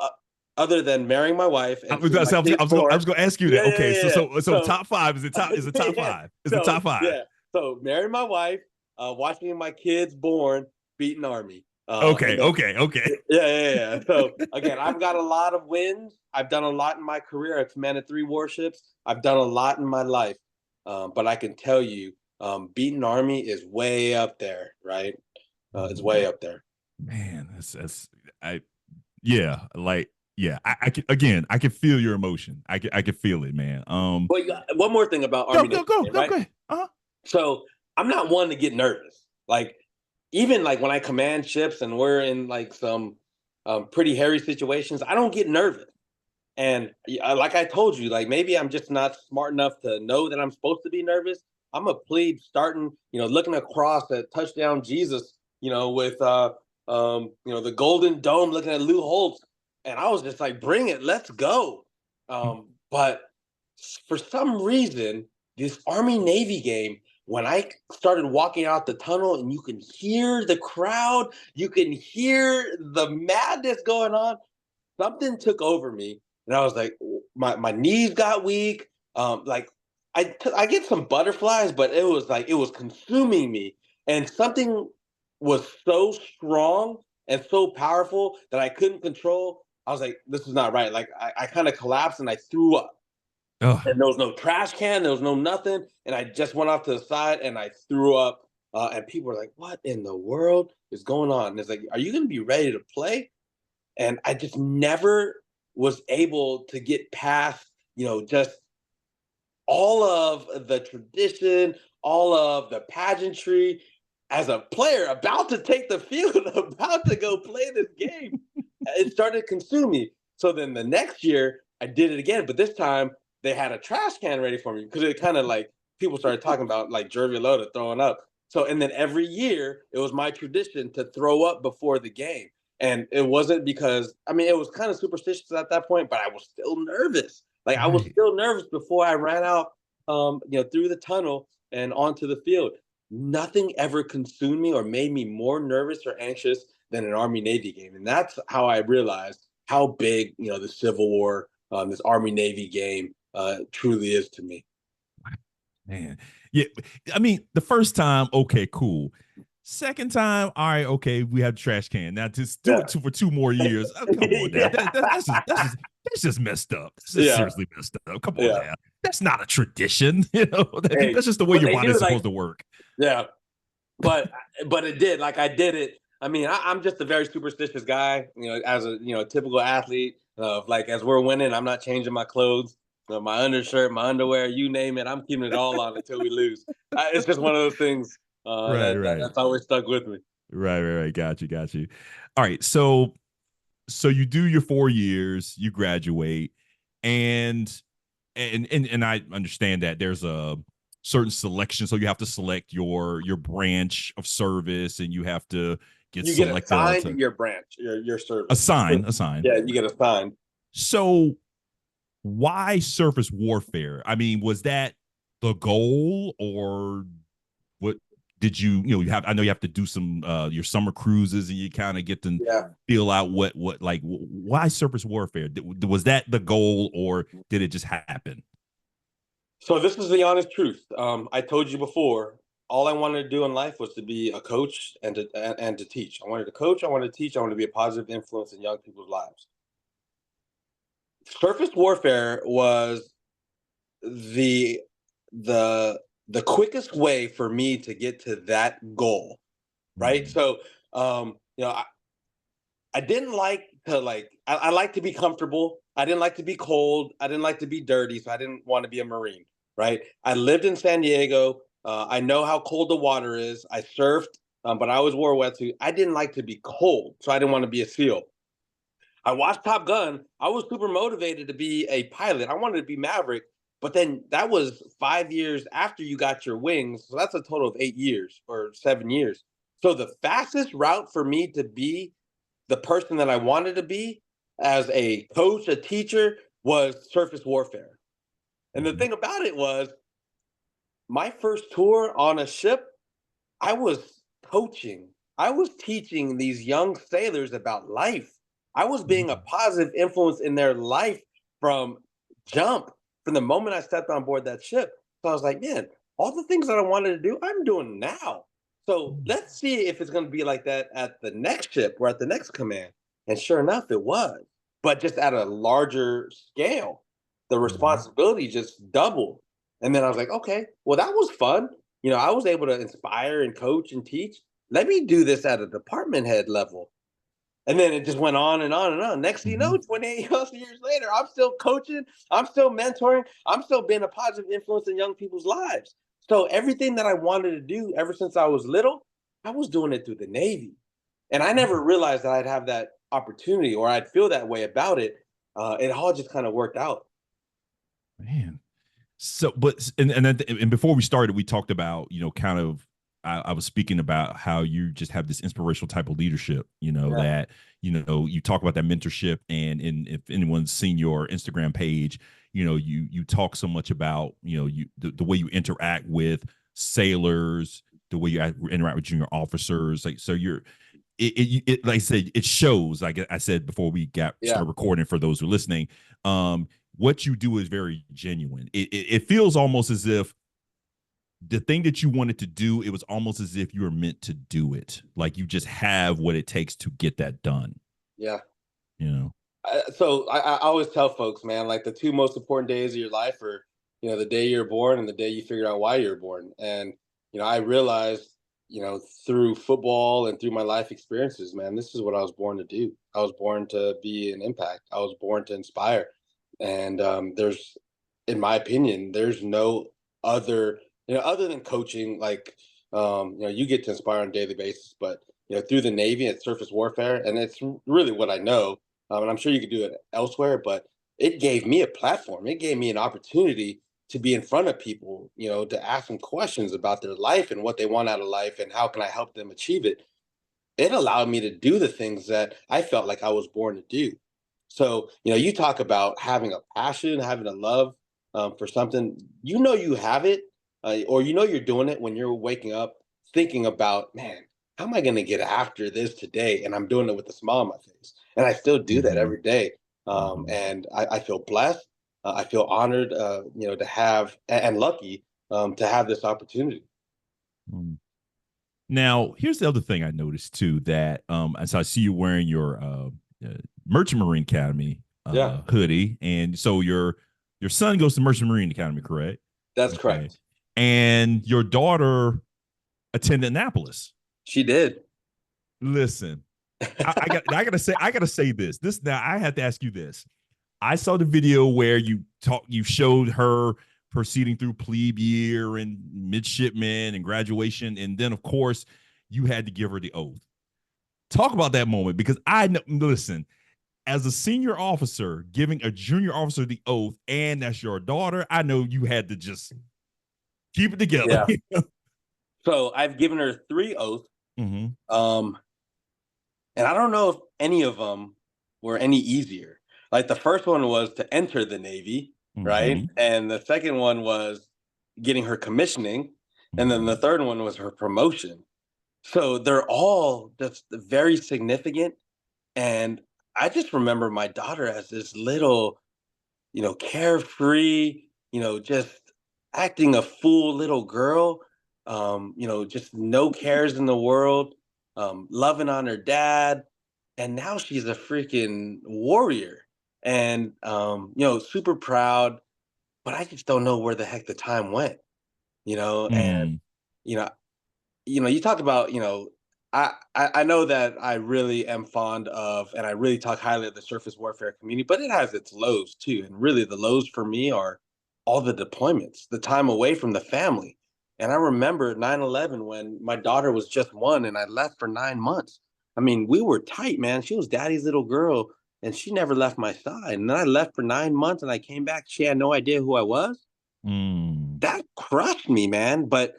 other than marrying my wife
I
and
was,
seeing my
I was,
kids
I was, I
born.
was going to ask you that.
Yeah,
Okay,
yeah, yeah.
so top five is the top
Yeah,
five? Is the top five?
yeah. So marrying my wife, watching my kids born, beating Army.
Okay,
And then
okay, okay.
yeah. So again, I've got a lot of wins. I've done a lot in my career. I've commanded 3 warships. I've done a lot in my life. But I can tell you, beating Army is way up there, right? It's way up there.
Man, that's I yeah, like yeah. I can again, I can feel your emotion. I can feel it, man.
But one more thing about Army Navy, right?
Go ahead. Uh-huh.
So I'm not one to get nervous. Like even like when I command ships and we're in like some pretty hairy situations, I don't get nervous. And like I told you, like maybe I'm just not smart enough to know that I'm supposed to be nervous. I'm a plebe starting, looking across at touchdown Jesus, with the Golden Dome, looking at Lou Holtz, and I was just like, "Bring it, let's go." But for some reason, this Army Navy game, when I started walking out the tunnel, and you can hear the crowd, you can hear the madness going on, something took over me, and I was like, my knees got weak. Like I get some butterflies, but it was consuming me, and something was so strong and so powerful that I couldn't control. I was like, this is not right. Like I kind of collapsed and I threw up.
Oh,
And there was no trash can, there was no nothing, and I just went off to the side and I threw up. And people were like, "What in the world is going on?" And it's like, "Are you going to be ready to play?" And I just never was able to get past, just all of the tradition, all of the pageantry as a player about to take the field, about to go play this game. It started to consume me. So then the next year I did it again, but this time they had a trash can ready for me because it kind of like people started talking about like Gervy Alota throwing up. So and then every year it was my tradition to throw up before the game. And it wasn't because I mean it was kind of superstitious at that point, but I was still nervous. Like I was
right.
still nervous before I ran out through the tunnel and onto the field. Nothing ever consumed me or made me more nervous or anxious than an Army-Navy game. And that's how I realized how big, the Civil War, this Army-Navy game truly is to me.
Man, yeah. I mean, the first time, okay, cool. Second time, all right, okay, we have the trash can. Now just do it for 2 more years. Oh, come on, now.
Yeah.
That's just messed up. That's just
Yeah.
seriously messed up. Come on,
Yeah.
now. That's not a tradition.
Hey,
That's just the way
but
your
they do
body's
like,
supposed to work.
yeah, but it did. Like I did it. I mean, I'm just a very superstitious guy. As a typical athlete. Like as we're winning, I'm not changing my clothes, my undershirt, my underwear, you name it. I'm keeping it all on until we lose. It's just one of those things
Right, right,
that's always stuck with me.
right. Got you. All right, so you do your 4 years, you graduate, and and I understand that there's a certain selection, so you have to select your branch of service, and you have to get
You get
selected
assigned
to
your branch, your service.
assign.
Yeah, you get assigned.
So why surface warfare? I mean, was that the goal, or what did you have? I know you have to do some your summer cruises, and you kind of get to
Yeah.
feel out what like why surface warfare? Was that the goal, or did it just happen?
So this is the honest truth. I told you before, all I wanted to do in life was to be a coach and to teach. I wanted to coach. I wanted to teach. I wanted to be a positive influence in young people's lives. Surface warfare was the the the quickest way for me to get to that goal, right?
Mm-hmm.
So, I didn't like to I like to be comfortable. I didn't like to be cold. I didn't like to be dirty. So I didn't want to be a Marine, right? I lived in San Diego. I know how cold the water is. I surfed, but I always wore a wetsuit. I didn't like to be cold. So I didn't want to be a SEAL. I watched Top Gun. I was super motivated to be a pilot. I wanted to be Maverick, but then that was 5 years after you got your wings. So that's a total of 8 years or 7 years. So the fastest route for me to be the person that I wanted to be as a coach, a teacher, was surface warfare. And the
Mm-hmm.
thing about it was my first tour on a ship, I was coaching. I was teaching these young sailors about life. I was being a positive influence in their life from jump, from the moment I stepped on board that ship. So I was like, man, all the things that I wanted to do, I'm doing now. So let's see if it's going to be like that at the next ship or at the next command. And sure enough, it was, but just at a larger scale. The
Mm-hmm.
responsibility just doubled. And then I was like, okay, well, that was fun. I was able to inspire and coach and teach. Let me do this at a department head level. And then it just went on and on and on. Next thing you
Mm-hmm.
know, 28 years later, I'm still coaching, I'm still mentoring, I'm still being a positive influence in young people's lives. So everything that I wanted to do ever since I was little, I was doing it through the Navy. And I never realized that I'd have that opportunity or I'd feel that way about it. It all just kind of worked out.
Man. So, but and before we started, we talked about kind of I was speaking about how you just have this inspirational type of leadership.
Yeah.
That you talk about that mentorship, and if anyone's seen your Instagram page, you talk so much about the way you interact with sailors, the way you interact with junior officers. Like so, like I said, it shows. Like I said before we got
Yeah.
started recording, for those who are listening, what you do is very genuine. It feels almost as if the thing that you wanted to do, it was almost as if you were meant to do it. Like you just have what it takes to get that done.
Yeah.
You know.
So I always tell folks, man, like the two most important days of your life are, the day you're born and the day you figure out why you're born. And, I realized, through football and through my life experiences, man, this is what I was born to do. I was born to be an impact. I was born to inspire. And in my opinion, there's no other, other than coaching, like, you get to inspire on a daily basis, but, through the Navy and surface warfare, and it's really what I know, and I'm sure you could do it elsewhere, but it gave me a platform. It gave me an opportunity to be in front of people, to ask them questions about their life and what they want out of life and how can I help them achieve it. It allowed me to do the things that I felt like I was born to do. So, you talk about having a passion, having a love for something, you have it, or you're doing it when you're waking up thinking about, man, how am I going to get after this today? And I'm doing it with a smile on my face. And I still do that
Hmm.
every day.
Hmm.
And I feel blessed. I feel honored, to have and lucky to have this opportunity.
Now, here's the other thing I noticed too, that as I see you wearing your Merchant Marine Academy
Yeah,
hoodie, and so your son goes to Merchant Marine Academy, correct?
that's
Okay,
correct.
and your daughter attended Annapolis.
She did.
Listen, I gotta say this now. I have to ask you this. I saw the video where you showed her proceeding through plebe year and midshipman and graduation, and then of course you had to give her the oath. Talk about that moment, because I know, listen, as a senior officer giving a junior officer the oath, and that's your daughter, I know you had to just keep it together.
Yeah. So I've given her 3 oaths.
Mm-hmm.
Um, and I don't know if any of them were any easier. Like the first one was to enter the Navy, right?
Mm-hmm.
And the second one was getting her commissioning. And then the
Mm-hmm.
third one was her promotion. So they're all just very significant. And I just remember my daughter as this little, carefree, just acting a fool little girl, just no cares in the world, loving on her dad. And now she's a freaking warrior and, super proud. But I just don't know where the heck the time went, and,
Mm.
you know, you talk about, I know that I really am fond of, and I really talk highly of the surface warfare community, but it has its lows too. And really, the lows for me are all the deployments, the time away from the family. And I remember 9/11 when my daughter was just 1 and I left for 9 months. I mean, we were tight, man. She was daddy's little girl and she never left my side. And then I left for 9 months and I came back. She had no idea who I was.
Mm.
That crushed me, man. But,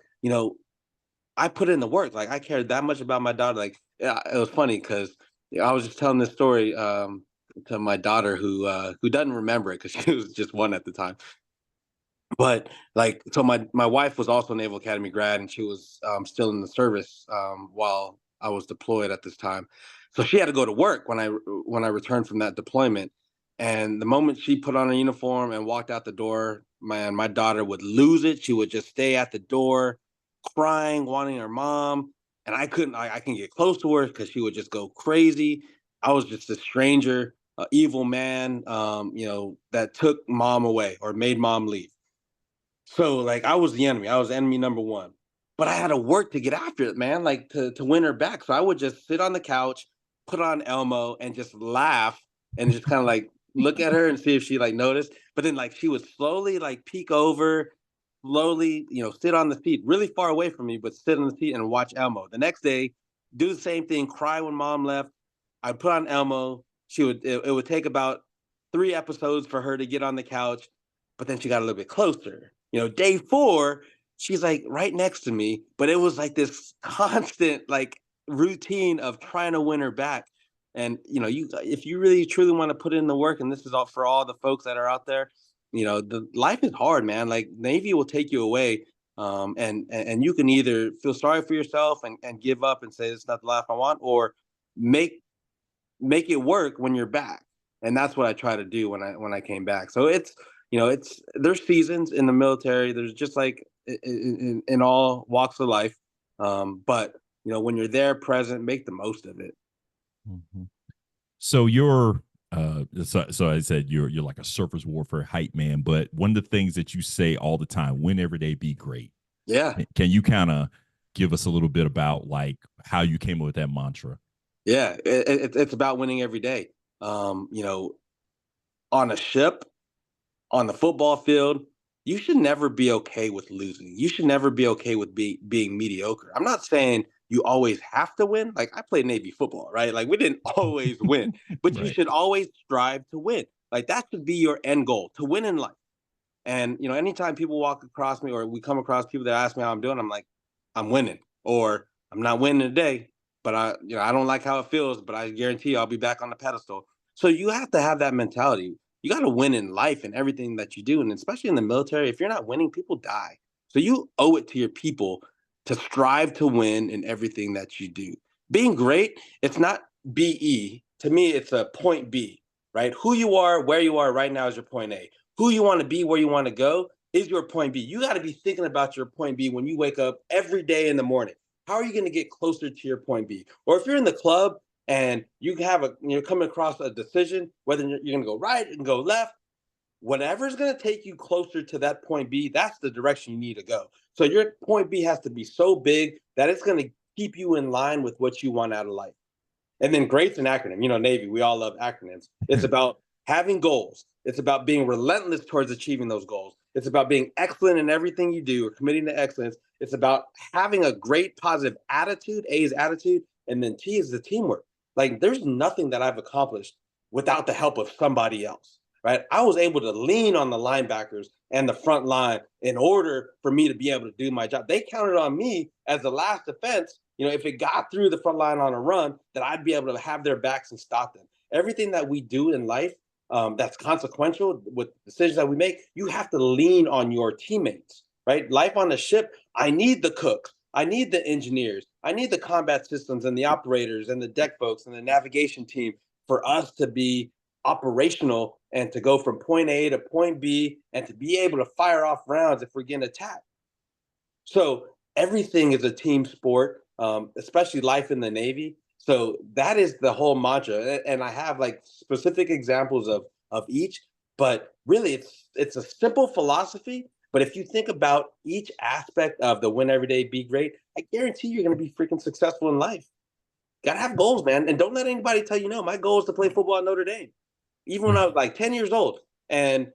I put in the work. Like I cared that much about my daughter. Like yeah, it was funny because I was just telling this story to my daughter who doesn't remember it because she was just 1 at the time. But like, so my wife was also a Naval Academy grad, and she was still in the service while I was deployed at this time. So she had to go to work when I returned from that deployment. And the moment she put on her uniform and walked out the door, man, my daughter would lose it. She would just stay at the door, crying, wanting her mom. And I couldn't. I can get close to her because she would just go crazy. I was just a stranger, evil man, that took mom away or made mom leave. So like I was the enemy. I was enemy number one. But I had to work to get after it, man, like to win her back. So I would just sit on the couch, put on Elmo, and just laugh and just kind of like look at her and see if she like noticed. But then like she would slowly like peek over, slowly, sit on the seat, really far away from me, but sit on the seat and watch Elmo. The next day, do the same thing, cry when mom left. I'd put on Elmo. It would take about 3 episodes for her to get on the couch, but then she got a little bit closer. Day 4, she's like right next to me, but it was like this constant like routine of trying to win her back. And you if you really truly want to put in the work, and this is all for all the folks that are out there, the life is hard, man. Like Navy will take you away. And you can either feel sorry for yourself and give up and say it's not the life I want, or make make it work when you're back. And that's what I try to do when I came back. So it's there's seasons in the military. There's just like in all walks of life. But when you're there present, make the most of it.
Mm-hmm. So you're so I said you're like a surface warfare hype man, but one of the things that you say all the time, win every day, be great.
Yeah.
Can you kind of give us a little bit about like how you came up with that mantra?
Yeah. It's about winning every day. On a ship, on the football field, you should never be okay with losing. You should never be okay with being mediocre. I'm not saying you always have to win. Like I played Navy football, right? Like we didn't always win, but you
Right.
should always strive to win. Like that should be your end goal, to win in life. And anytime people walk across me or we come across people that ask me how I'm doing, I'm like, I'm winning, or I'm not winning today, but I don't like how it feels, but I guarantee you I'll be back on the pedestal. So you have to have that mentality. You got to win in life and everything that you do, and especially in the military. If you're not winning, people die. So you owe it to your people to strive to win in everything that you do. Being great, it's not BE. To me, it's a point B, right? Who you are, where you are right now is your point A. Who you want to be, where you want to go is your point B. You got to be thinking about your point B when you wake up every day in the morning. How are you going to get closer to your point B? Or if you're in the club and you're coming across a decision, whether you're going to go right and go left, whatever's going to take you closer to that point B, that's the direction you need to go. So your point B has to be so big that it's going to keep you in line with what you want out of life. And then GREAT's an acronym. Navy, we all love acronyms. It's about having goals. It's about being relentless towards achieving those goals. It's about being excellent in everything you do or committing to excellence. It's about having a great positive attitude. A is attitude. And then T is the teamwork. Like, there's nothing that I've accomplished without the help of somebody else, right? I was able to lean on the linebackers and the front line in order for me to be able to do my job. They counted on me as the last defense. If it got through the front line on a run, that I'd be able to have their backs and stop them. Everything that we do in life that's consequential with decisions that we make, you have to lean on your teammates, right? Life on the ship, I need the cooks. I need the engineers. I need the combat systems and the operators and the deck folks and the navigation team for us to be operational and to go from point A to point B and to be able to fire off rounds if we're getting attacked. So everything is a team sport, especially life in the Navy. So that is the whole mantra. And I have like specific examples of each, but really it's a simple philosophy. But if you think about each aspect of the win every day, be great, I guarantee you're going to be freaking successful in life. Got to have goals, man. And don't let anybody tell you no. My goal is to play football at Notre Dame, even when I was like 10 years old. And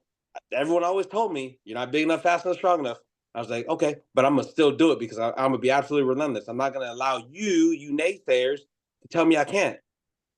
everyone always told me, you're not big enough, fast enough, strong enough. I was like, okay, but I'm going to still do it because I'm going to be absolutely relentless. I'm not going to allow you naysayers, to tell me I can't.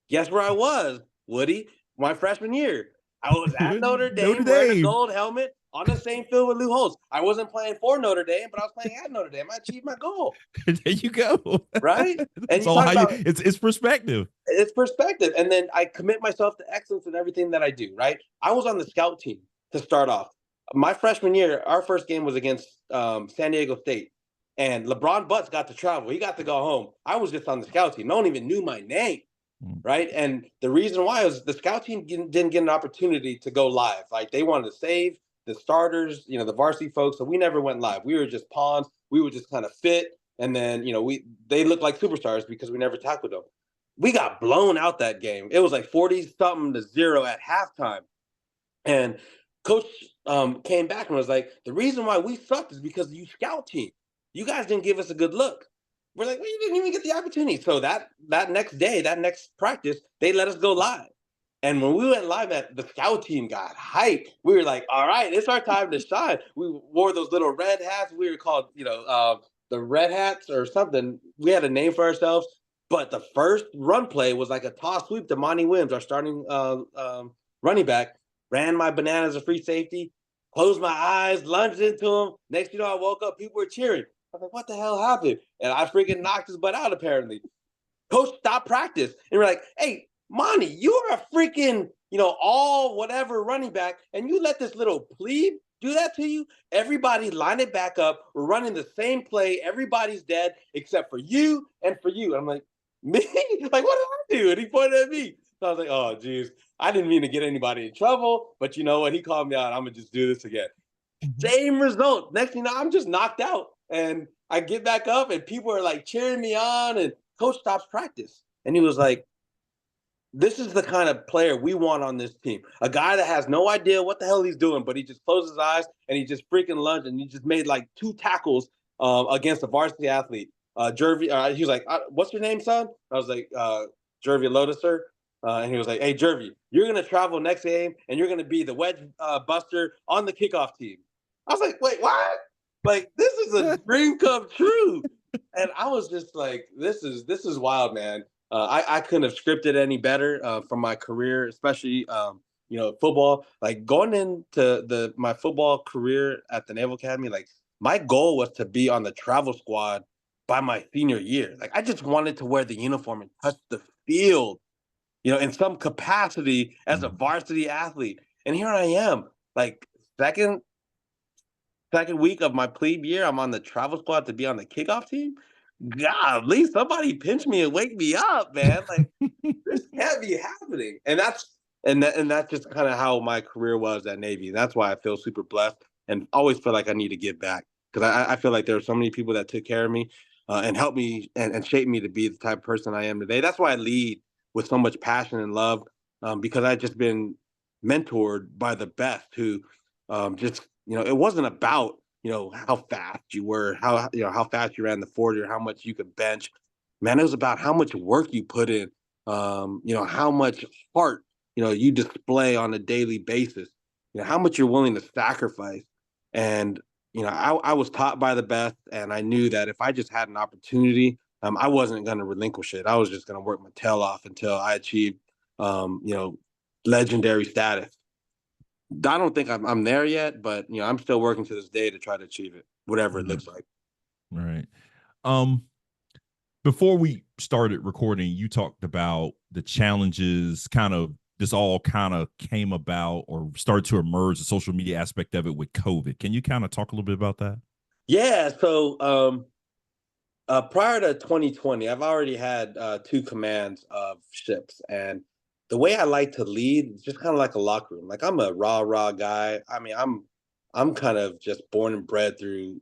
Guess where I was, Woody? My freshman year. I was at Notre Dame wearing a gold helmet on the same field with Lou Holtz. I wasn't playing for Notre Dame, but I was playing at Notre Dame. I achieved my goal.
There you go.
Right? And
you talk about it's perspective.
It's perspective. And then I commit myself to excellence in everything that I do, right? I was on the scout team to start off. My freshman year, our first game was against San Diego State. And LeBron Butts got to travel. He got to go home. I was just on the scout team. No one even knew my name, right? And the reason why was the scout team didn't get an opportunity to go live. Like, they wanted to save the starters, the varsity folks. So we never went live. We were just pawns. We would just kind of fit. And then, they looked like superstars because we never tackled them. We got blown out that game. It was like 40-something to 0 at halftime. And coach came back and was like, the reason why we sucked is because of you scout team. You guys didn't give us a good look. We're like, well, you didn't even get the opportunity. So that next day, that next practice, they let us go live. And when we went live, the scout team got hyped. We were like, all right, it's our time to shine. We wore those little red hats. We were called, the red hats or something. We had a name for ourselves. But the first run play was like a toss sweep to Monty Williams, our starting running back. Ran my bananas a free safety, closed my eyes, lunged into him. Next thing you know, I woke up, people were cheering. I was like, what the hell happened? And I freaking knocked his butt out, apparently. Coach stopped practice. And we're like, hey, Monty, you are a freaking, all whatever running back, and you let this little plebe do that to you? Everybody line it back up. We're running the same play. Everybody's dead except for you and for you. And I'm like, me? Like, what did I do? And he pointed at me. So I was like, oh, geez. I didn't mean to get anybody in trouble, but you know what? He called me out. I'm going to just do this again. Same result. Next thing you know, I'm just knocked out. And I get back up and people are like cheering me on, and coach stops practice. And he was like, this is the kind of player we want on this team. A guy that has no idea what the hell he's doing, but he just closed his eyes and he just freaking lunged and he just made like 2 tackles against a varsity athlete. Gervy, he was like, what's your name, son? I was like, Gervy Alota, sir. And he was like, hey, Gervy, you're going to travel next game and you're going to be the wedge buster on the kickoff team. I was like, wait, what? Like, this is a dream come true. And I was just like, this is wild, man. I couldn't have scripted any better from my career, especially, football. Like, going into my football career at the Naval Academy, like, my goal was to be on the travel squad by my senior year. Like, I just wanted to wear the uniform and touch the field, in some capacity as a varsity athlete. And here I am, like, second second week of my plebe year, I'm on the travel squad to be on the kickoff team. God, at least somebody pinch me and wake me up, man. Like this can't be happening. And that's just kind of how my career was at Navy. That's why I feel super blessed and always feel like I need to give back because I feel like there are so many people that took care of me and helped me and shaped me to be the type of person I am today. That's why I lead with so much passion and love because I've just been mentored by the best who just, it wasn't about, how fast you were, how fast you ran the 40 or how much you could bench. Man, it was about how much work you put in, how much heart, you display on a daily basis, how much you're willing to sacrifice. And, I was taught by the best and I knew that if I just had an opportunity, I wasn't going to relinquish it. I was just going to work my tail off until I achieved, legendary status. I don't think I'm there yet, but I'm still working to this day to try to achieve it, whatever it looks like.
Right. Um, before we started recording, you talked about the challenges, kind of this all kind of came about or started to emerge, the social media aspect of it with COVID. Can you kind of talk a little bit about that?
Yeah. So prior to 2020, I've already had two commands of ships, and the way I like to lead is just kind of like a locker room. Like I'm a rah guy. I mean, I'm kind of just born and bred through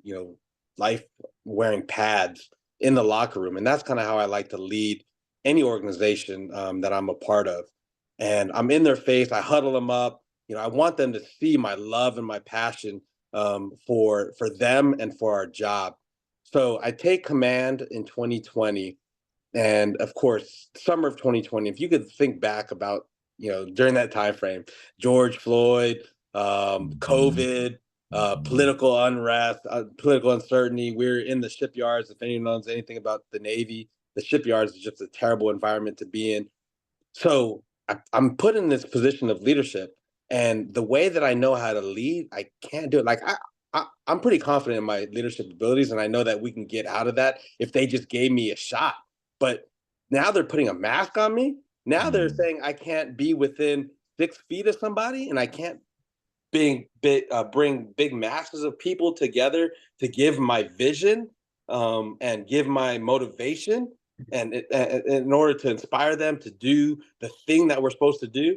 life wearing pads in the locker room, and that's kind of how I like to lead any organization that I'm a part of. And I'm in their face. I huddle them up. I want them to see my love and my passion for them and for our job. So I take command in 2020, and of course, summer of 2020. If you could think back about during that time frame, George Floyd,
Mhm.
COVID,
Mhm.
political unrest, political uncertainty. We're in the shipyards. If anyone knows anything about the Navy, the shipyards is just a terrible environment to be in. So I'm put in this position of leadership, and the way that I know how to lead, I can't do it. Like I'm pretty confident in my leadership abilities, and I know that we can get out of that if they just gave me a shot. But now they're putting a mask on me. Now they're
Mhm.
saying I can't be within 6 feet of somebody, and I can't bring big masses of people together to give my vision and give my motivation in order to inspire them to do the thing that we're supposed to do.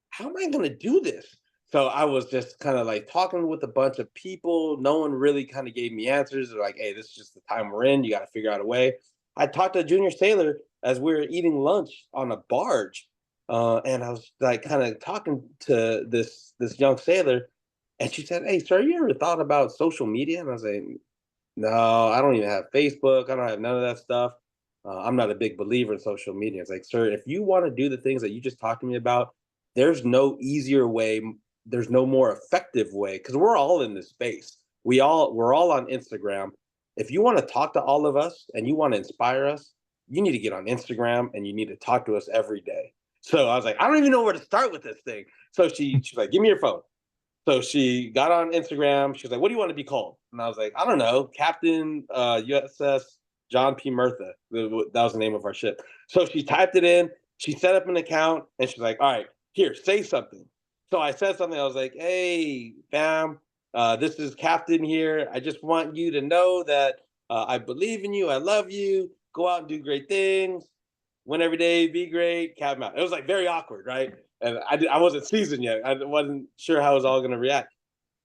How am I going to do this? So I was just kind of like talking with a bunch of people. No one really kind of gave me answers. They're like, hey, this is just the time we're in. You got to figure out a way. I talked to a junior sailor as we were eating lunch on a barge. And I was like kind of talking to this young sailor, and she said, "Hey, sir, you ever thought about social media?" And I was like, "No, I don't even have Facebook. I don't have none of that stuff. I'm not a big believer in social media." It's like, "Sir, if you want to do the things that you just talked to me about, there's no easier way. There's no more effective way because we're all in this space. We're all on Instagram. If you want to talk to all of us and you want to inspire us, you need to get on Instagram and you need to talk to us every day." So I was like, I don't even know where to start with this thing. So she's like, "Give me your phone." So she got on Instagram. She was like, "What do you want to be called?" And I was like, "I don't know, Captain USS John P. Murtha." That was the name of our ship. So she typed it in. She set up an account, and she's like, "All right, here, say something." So I said something. I was like, "Hey, fam, this is Captain here. I just want you to know that I believe in you. I love you. Go out and do great things. Win every day. Be great. Captain out." It was like very awkward, right? And I wasn't seasoned yet. I wasn't sure how I was all going to react.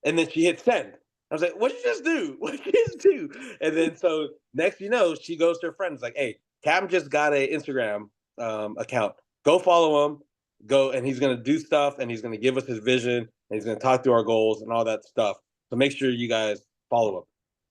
And then she hit send. I was like, "What did you just do? What did you just do?" And then so next, she goes to her friends like, "Hey, Cam just got a Instagram account. Go follow him. Go, and he's going to do stuff, and he's going to give us his vision, and he's going to talk through our goals and all that stuff. So make sure you guys follow him."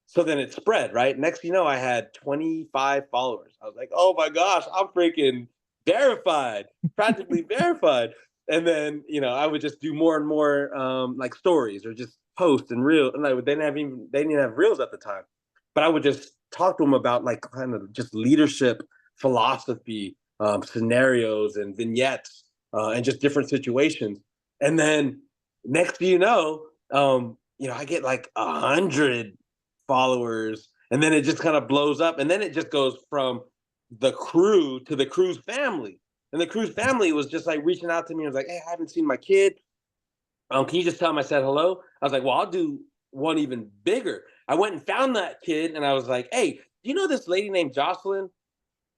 So then it spread, right? Next, I had 25 followers. I was like, "Oh my gosh, I'm freaking verified, practically verified." And then I would just do more and more like stories or just post and reel. And they didn't have reels at the time, but I would just talk to them about like kind of just leadership philosophy, scenarios and vignettes, and just different situations. And then next thing I get like 100 followers, and then it just kind of blows up, and then it just goes from the crew to the crew's family, and the crew's family was just like reaching out to me and was like, "Hey, I haven't seen my kid. Can you just tell him I said hello?" I was like, "Well, I'll do one even bigger. I went and found that kid, and I was like, "Hey, do you know this lady named Jocelyn?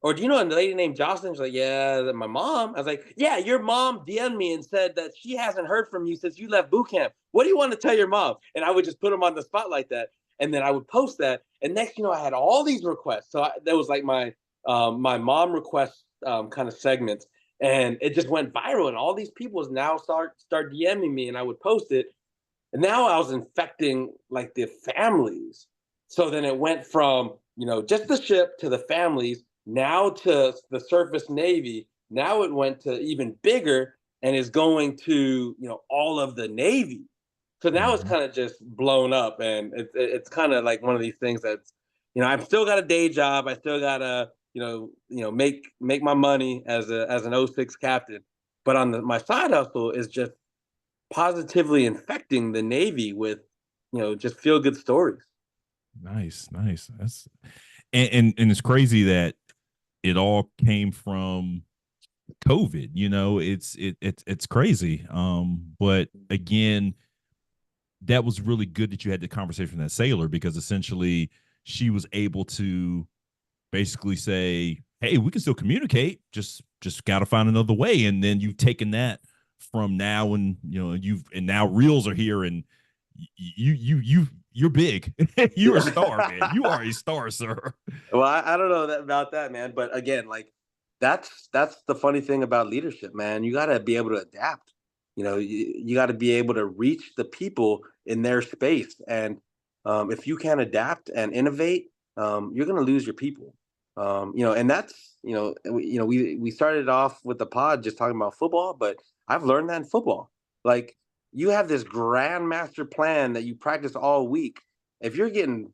Or do you know a lady named Jocelyn?" She's like, "Yeah, my mom." I was like, "Yeah, your mom DM'd me and said that she hasn't heard from you since you left boot camp. What do you want to tell your mom?" And I would just put them on the spot like that, and then I would post that. And next, I had all these requests. So that was like my mom request kind of segments, and it just went viral. And all these people now start DMing me, and I would post it. And now I was infecting like the families. So then it went from, just the ship to the families, now to the surface Navy. Now it went to even bigger and is going to, all of the Navy. So now it's
Mhm.
kind of just blown up. And it's kind of like one of these things that's, I've still got a day job. I still got to, make my money as an '06 captain. But on my side hustle is just positively infecting the Navy with, just feel good stories.
Nice, nice. That's and it's crazy that it all came from COVID. It's crazy. But again, that was really good that you had the conversation with that sailor, because essentially she was able to basically say, "Hey, we can still communicate. Just got to find another way." And then you've taken that from now, and now reels are here, and you're big. You're a star, man. You are a star, sir.
Well, I don't know about that, man. But again, like that's the funny thing about leadership, man. You got to be able to adapt. You got to be able to reach the people in their space, and if you can't adapt and innovate, you're going to lose your people. And that's we started off with the pod just talking about football, but I've learned that in football. Like you have this grand master plan that you practice all week. If you're getting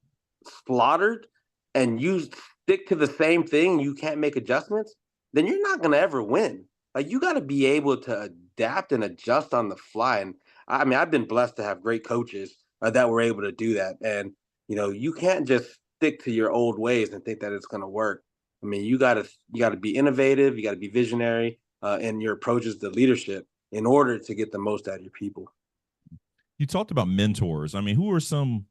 slaughtered and you stick to the same thing, you can't make adjustments, then you're not going to ever win. Like you got to be able to adapt and adjust on the fly. And I mean, I've been blessed to have great coaches that were able to do that. And you can't just stick to your old ways and think that it's going to work. I mean, you got to be innovative, you got to be visionary in your approaches to leadership in order to get the most out of your people.
You talked about mentors. I mean, who are some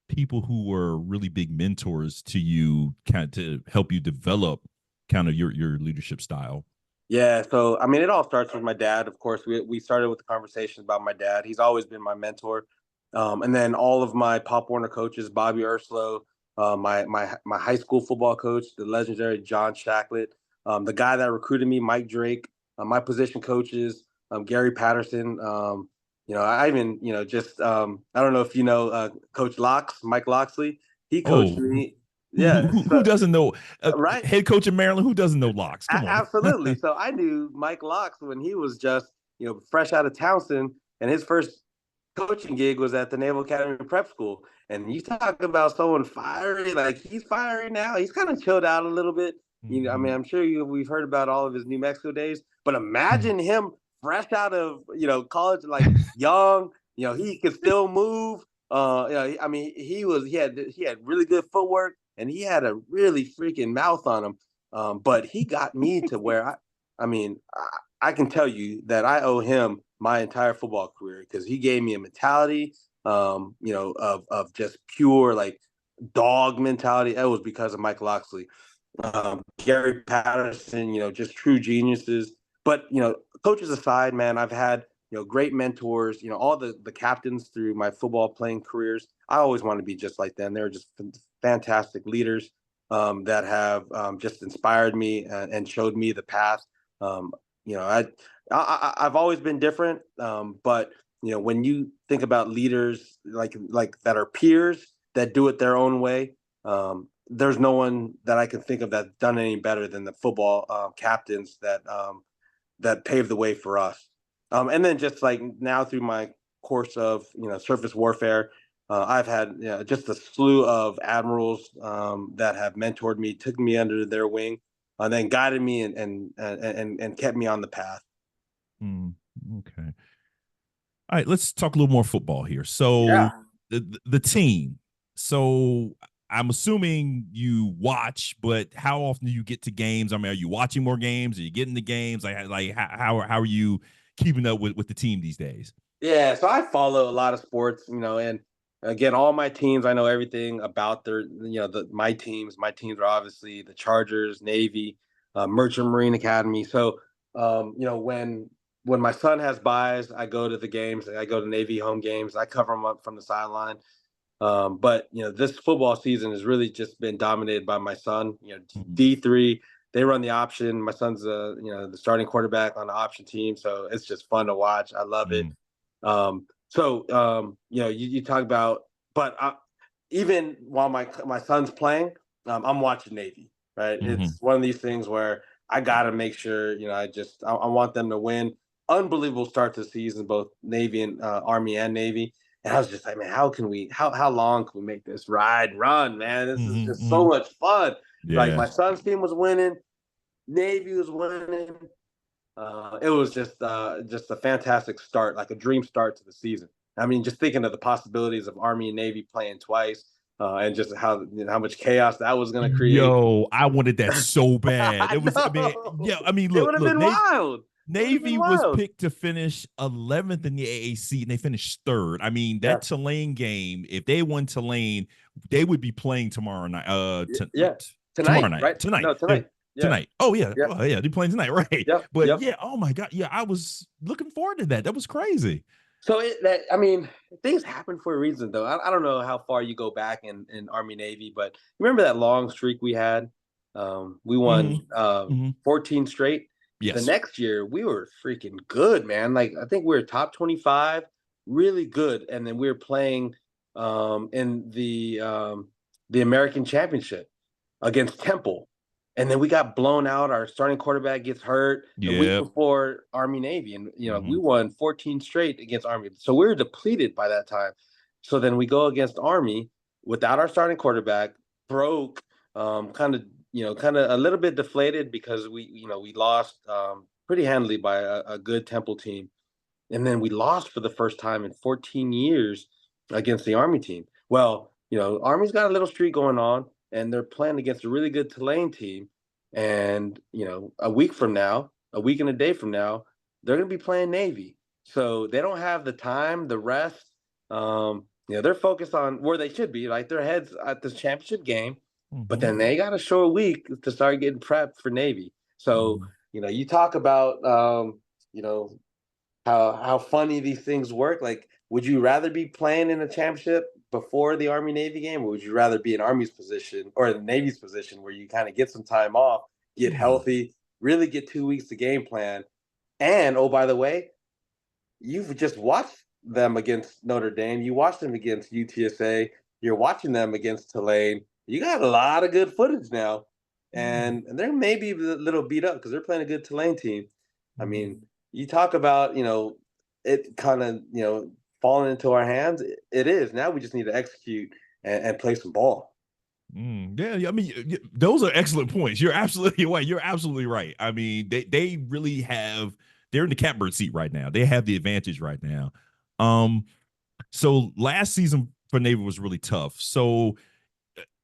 people who were really big mentors to you, kind of to help you develop kind of your leadership style?
Yeah, so I mean, it all starts with my dad. Of course, we started with the conversation about my dad. He's always been my mentor, and then all of my Pop Warner coaches, Bobby Urslow, my high school football coach, the legendary John Shacklet, the guy that recruited me, Mike Drake, my position coaches, Gary Patterson. I even just I don't know if Coach Mike Loxley. He coached
Oh,
me.
who
Yeah,
who,
so,
who doesn't know?
right.
Head coach in Maryland, who doesn't know locks? Come on.
Absolutely. So I knew Mike Locks when he was just, fresh out of Townsend, and his first coaching gig was at the Naval Academy Prep School. And you talk about someone fiery, like he's fiery now. He's kind of chilled out a little bit. I mean,
Mhm.
I'm sure we've heard about all of his New Mexico days, but imagine him fresh out of college, like young. He could still move. I mean, he had really good footwork, and he had a really freaking mouth on him. But he got me to where I mean, I can tell you that I owe him my entire football career because he gave me a mentality, of just pure like dog mentality. That was because of Mike Loxley, Gary Patterson, just true geniuses. But coaches aside, man, I've had great mentors. All the captains through my football playing careers. I always wanted to be just like them. They were just fantastic leaders that have just inspired me and showed me the path. Um, you know, I've always been different, but when you think about leaders like that are peers that do it their own way, there's no one that I can think of that's done any better than the football captains that paved the way for us. And then just like now through my course of surface warfare, I've had just a slew of admirals that have mentored me, took me under their wing, and then guided me and kept me on the path.
Mm, okay. All right, let's talk a little more football here. So
Yeah.
the team. So I'm assuming you watch, but how often do you get to games? I mean, are you watching more games? Are you getting the games? Like how are you keeping up with the team these days?
Yeah, so I follow a lot of sports, and Again, all my teams, I know everything about their, my teams. My teams are obviously the Chargers, Navy, Merchant Marine Academy. So, when my son has buys, I go to the games. I go to Navy home games. I cover them up from the sideline. But this football season has really just been dominated by my son.
Mhm.
D3, they run the option. My son's the starting quarterback on the option team, so it's just fun to watch. I love it.
Mhm.
You talk about, but even while my son's playing, I'm watching Navy. Right,
Mhm.
it's one of these things where I gotta make sure. I want them to win. Unbelievable start to the season, both Navy and Army and Navy. And I was just like, man, how long can we make this ride run, man? This is
Mhm.
just so
Mhm.
much fun. Like
Yeah.
my son's team was winning, Navy was winning. It was just a fantastic start, like a dream start to the season. I mean, just thinking of the possibilities of Army and Navy playing twice, and just how much chaos that was going to create.
Yo, I wanted that so bad.
I
It was, I mean,
know
yeah, I mean,
it
look,
would have
look,
been wild. It would have been
Navy was
wild.
picked to finish 11th in the AAC and they finished third. I mean, that
Yeah,
Tulane game, if they won Tulane, they would be playing tomorrow night.
yeah.
Tomorrow
Tonight,
night.
right? No, tonight. Yeah,
Tonight. Oh yeah.
yeah,
Oh yeah, they're playing tonight, right?
yep,
But
yep.
yeah, oh my God. Yeah, I was looking forward to that. That was crazy.
So I mean, things happen for a reason, though. I don't know how far you go back in Army Navy, but remember that long streak we had? We
Hmm.
won
Hmm.
14 straight. The
Yes.
next year, we were freaking good, man. Like I think we were top 25, really good, and then we were playing in the American Championship against Temple. And then we got blown out. Our starting quarterback gets hurt the week
Yep.
before Army Navy. And, we
Hmm.
won 14 straight against Army. So we were depleted by that time. So then we go against Army without our starting quarterback, broke, kind of a little bit deflated because we lost pretty handily by a good Temple team. And then we lost for the first time in 14 years against the Army team. Well, Army's got a little streak going on, and they're playing against a really good Tulane team. And a week and a day from now, they're going to be playing Navy. So they don't have the time, the rest. They're focused on where they should be, like their heads at this championship game. But
Hmm.
then they got a short week to start getting prepped for Navy. So
Hmm.
you talk about you know how funny these things work. Like, would you rather be playing in a championship before the Army Navy game, or would you rather be in Army's position or the Navy's position where you kind of get some time off, get
Hmm.
healthy, really get 2 weeks to game plan? And oh, by the way, you've just watched them against Notre Dame, you watched them against UTSA, you're watching them against Tulane. You got a lot of good footage now, and they're maybe a little beat up because they're playing a good Tulane team. I
Hmm.
mean, you talk about it kind of falling into our hands. It is now. We just need to execute and play some ball.
Yeah, yeah, I mean, those are excellent points. You're absolutely right. You're absolutely right. I mean, they really have. They're in the catbird seat right now. They have the advantage right now. Um, so last season for Navy was really tough. So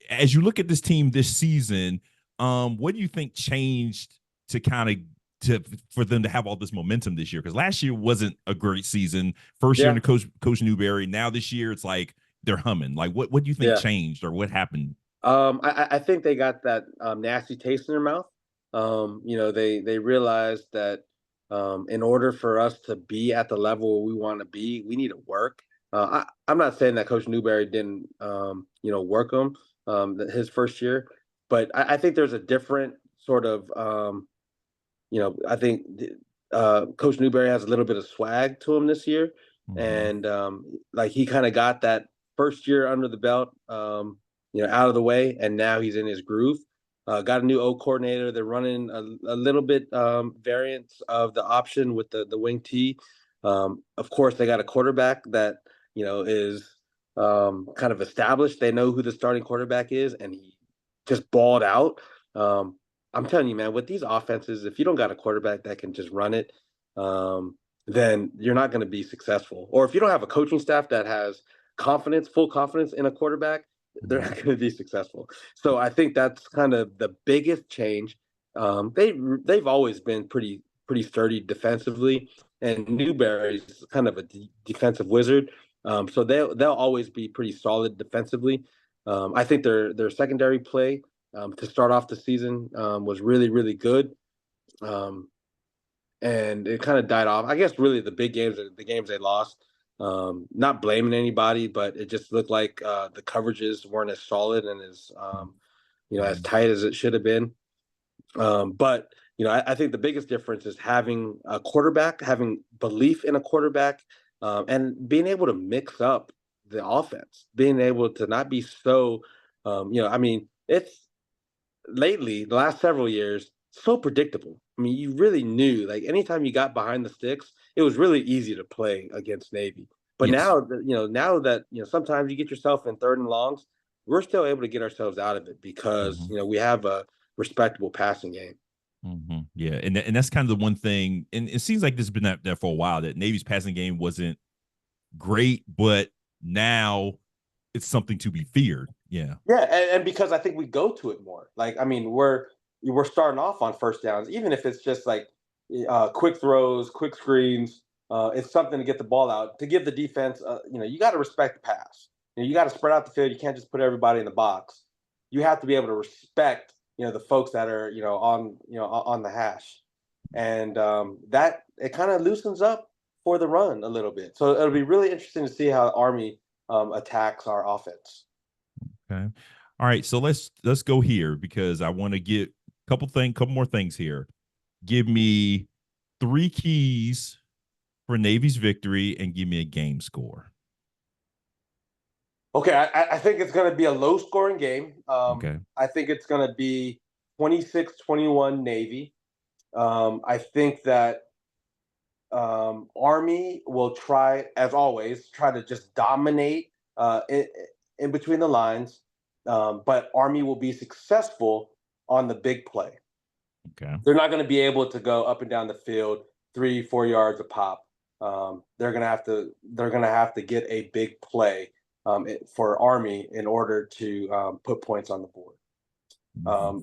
as you look at this team this season, what do you think changed to kind of to for them to have all this momentum this year? Because last year wasn't a great season. First year in
Yeah,
the coach Newberry. Now this year it's like they're humming. Like what do you think
yeah.
changed or what happened?
I think they got that nasty taste in their mouth. They realized that in order for us to be at the level we want to be, we need to work. I'm not saying that Coach Newberry didn't, work him his first year, but I think there's a different sort of, I think Coach Newberry has a little bit of swag to him this year,
Mm-hmm.
and like he kind of got that first year under the belt, out of the way, and now he's in his groove. Got a new O coordinator. They're running a little bit variants of the option with the wing T. Of course, they got a quarterback that is kind of established. They know who the starting quarterback is, and he just balled out. Um, I'm telling you, man, with these offenses, if you don't got a quarterback that can just run it, then you're not going to be successful. Or if you don't have a coaching staff that has confidence, full confidence in a quarterback, they're
Mm-hmm.
not going to be successful. So I think that's kind of the biggest change. They've always been pretty sturdy defensively, and Newberry's kind of a defensive wizard. So they'll always be pretty solid defensively. I think their secondary play to start off the season was really, really good. Um, and it kind of died off. I guess really the big games, the games they lost, not blaming anybody, but it just looked like the coverages weren't as solid and as as tight as it should have been. But I think the biggest difference is having a quarterback, having belief in a quarterback, and being able to mix up the offense, being able to not be so, I mean, it's lately, the last several years, so predictable. I mean, you really knew, like, anytime you got behind the sticks, it was really easy to play against Navy. But
Yes.
now that sometimes you get yourself in third and longs, we're still able to get ourselves out of it because
Mm-hmm.
we have a respectable passing game.
Mm-hmm. Yeah, and that's kind of the one thing, and it seems like this has been that there for a while, that Navy's passing game wasn't great, but now it's something to be feared. Yeah.
Yeah, and because I think we go to it more. Like, I mean, we're starting off on first downs, even if it's just like quick throws, quick screens. It's something to get the ball out to give the defense. You got to respect the pass. You got to spread out the field. You can't just put everybody in the box. You have to be able to respect the folks that are on the hash, and that it kind of loosens up for the run a little bit. So it'll be really interesting to see how Army attacks our offense.
Okay. All right. So let's go here because I want to get couple more things here. Give me 3 keys for Navy's victory and give me a game score.
Okay, I think it's going to be a low scoring game.
Okay.
I think it's going to be 26-21 Navy. I think that Army will try, as always, try to just dominate in between the lines, but Army will be successful on the big play.
Okay.
They're not going to be able to go up and down the field 3-4 yards a pop. They're gonna have to get a big play for Army in order to put points on the board.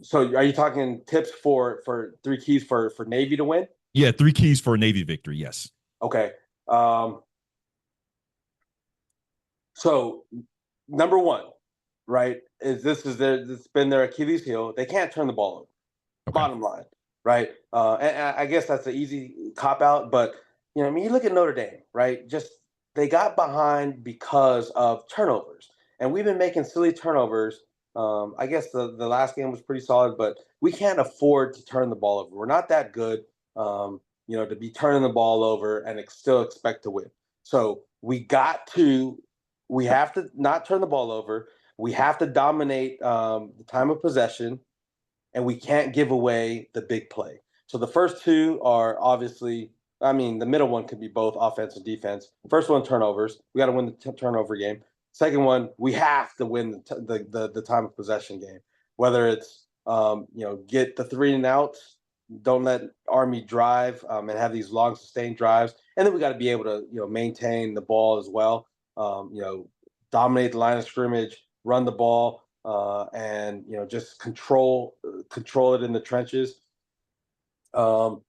So are you talking tips for 3 keys for Navy to win?
Yeah, 3 keys for a Navy victory. Yes.
Okay. So number one, right, it's been their Achilles heel. They can't turn the ball over.
Okay.
Bottom line, right? And I guess that's an easy cop out, but I mean, you look at Notre Dame, right? Just they got behind because of turnovers, and we've been making silly turnovers. I guess the last game was pretty solid, but we can't afford to turn the ball over. We're not that good, to be turning the ball over and still expect to win. So we have to not turn the ball over. We have to dominate the time of possession, and we can't give away the big play. So the first two are obviously, I mean, the middle one could be both offense and defense. First one, turnovers. We got to win the turnover game. Second one, we have to win the time of possession game. Whether it's get the 3 and outs, don't let Army drive and have these long sustained drives, and then we got to be able to maintain the ball as well. Dominate the line of scrimmage, run the ball, and just control it in the trenches. And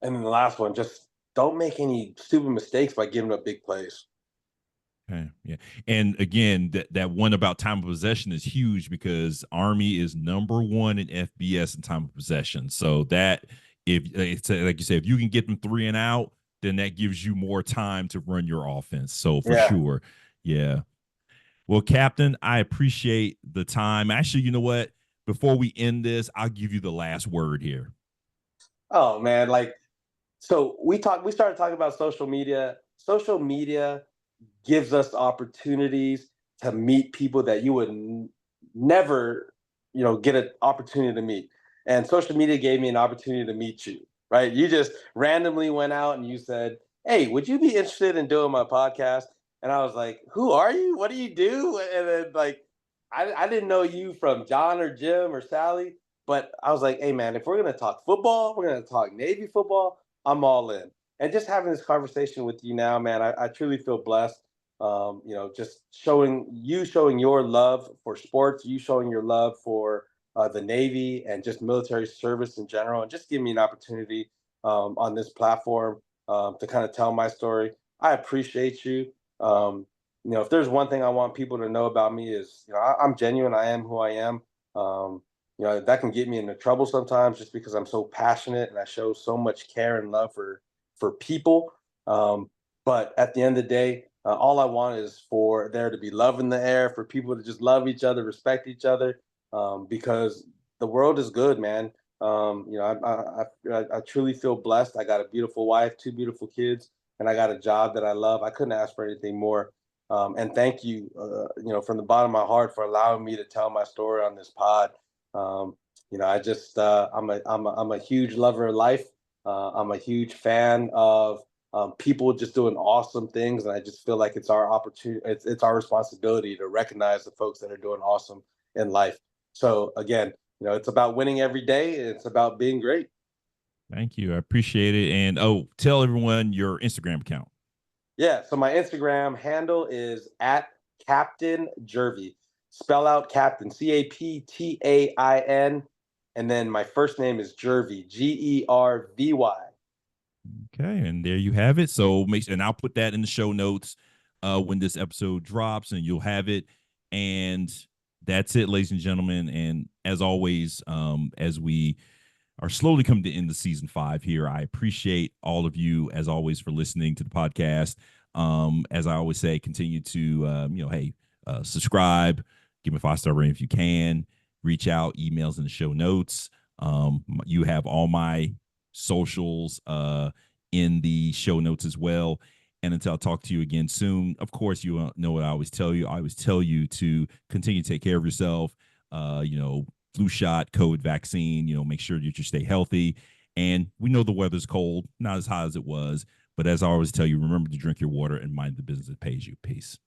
then the last one, just don't make any stupid mistakes by giving up big plays.
Okay. Yeah. And again, that one about time of possession is huge because Army is #1 in FBS in time of possession. So that if it's like you said, if you can get them 3 and out, then that gives you more time to run your offense. So for sure. Yeah. Well, Captain, I appreciate the time. Actually, you know what? Before we end this, I'll give you the last word here.
Oh man, so we started talking about social media. Social media gives us opportunities to meet people that you would never, get an opportunity to meet. And social media gave me an opportunity to meet you, right? You just randomly went out and you said, "Hey, would you be interested in doing my podcast?" And I was like, "Who are you? What do you do?" And then I didn't know you from John or Jim or Sally, but I was like, "Hey man, if we're gonna talk football, we're gonna talk Navy football, I'm all in." And just having this conversation with you now, man, I truly feel blessed. Just showing your love for sports, you showing your love for the Navy and just military service in general, and just give me an opportunity on this platform to kind of tell my story. I appreciate you. if there's one thing I want people to know about me is, I'm genuine. I am who I am. Um, that can get me into trouble sometimes just because I'm so passionate and I show so much care and love for people. Um, but at the end of the day, all I want is for there to be love in the air, for people to just love each other, respect each other, because the world is good, man. I truly feel blessed. I got a beautiful wife, two beautiful kids, and I got a job that I love. I couldn't ask for anything more. And thank you, from the bottom of my heart for allowing me to tell my story on this pod. Um, I just I'm a huge lover of life. I'm a huge fan of people just doing awesome things, and I just feel like it's our opportunity. It's our responsibility to recognize the folks that are doing awesome in life. So again, it's about winning every day. It's about being great.
Thank you. I appreciate it. And oh, tell everyone your Instagram account.
Yeah. So my Instagram handle is at Captain Gervy. Spell out Captain, Captain, and then my first name is Gervy, Gervy.
Okay, and there you have it. So make and I'll put that in the show notes when this episode drops, and you'll have it. And that's it, ladies and gentlemen. And as always, as we are slowly coming to end the season 5 here, I appreciate all of you as always for listening to the podcast. As I always say, continue to hey, subscribe, give me a 5-star rating if you can. Reach out, emails in the show notes. You have all my socials in the show notes as well. And until I talk to you again soon, of course, you know what I always tell you. I always tell you to continue to take care of yourself. Flu shot, COVID vaccine, make sure that you stay healthy. And we know the weather's cold, not as hot as it was. But as I always tell you, remember to drink your water and mind the business that pays you. Peace.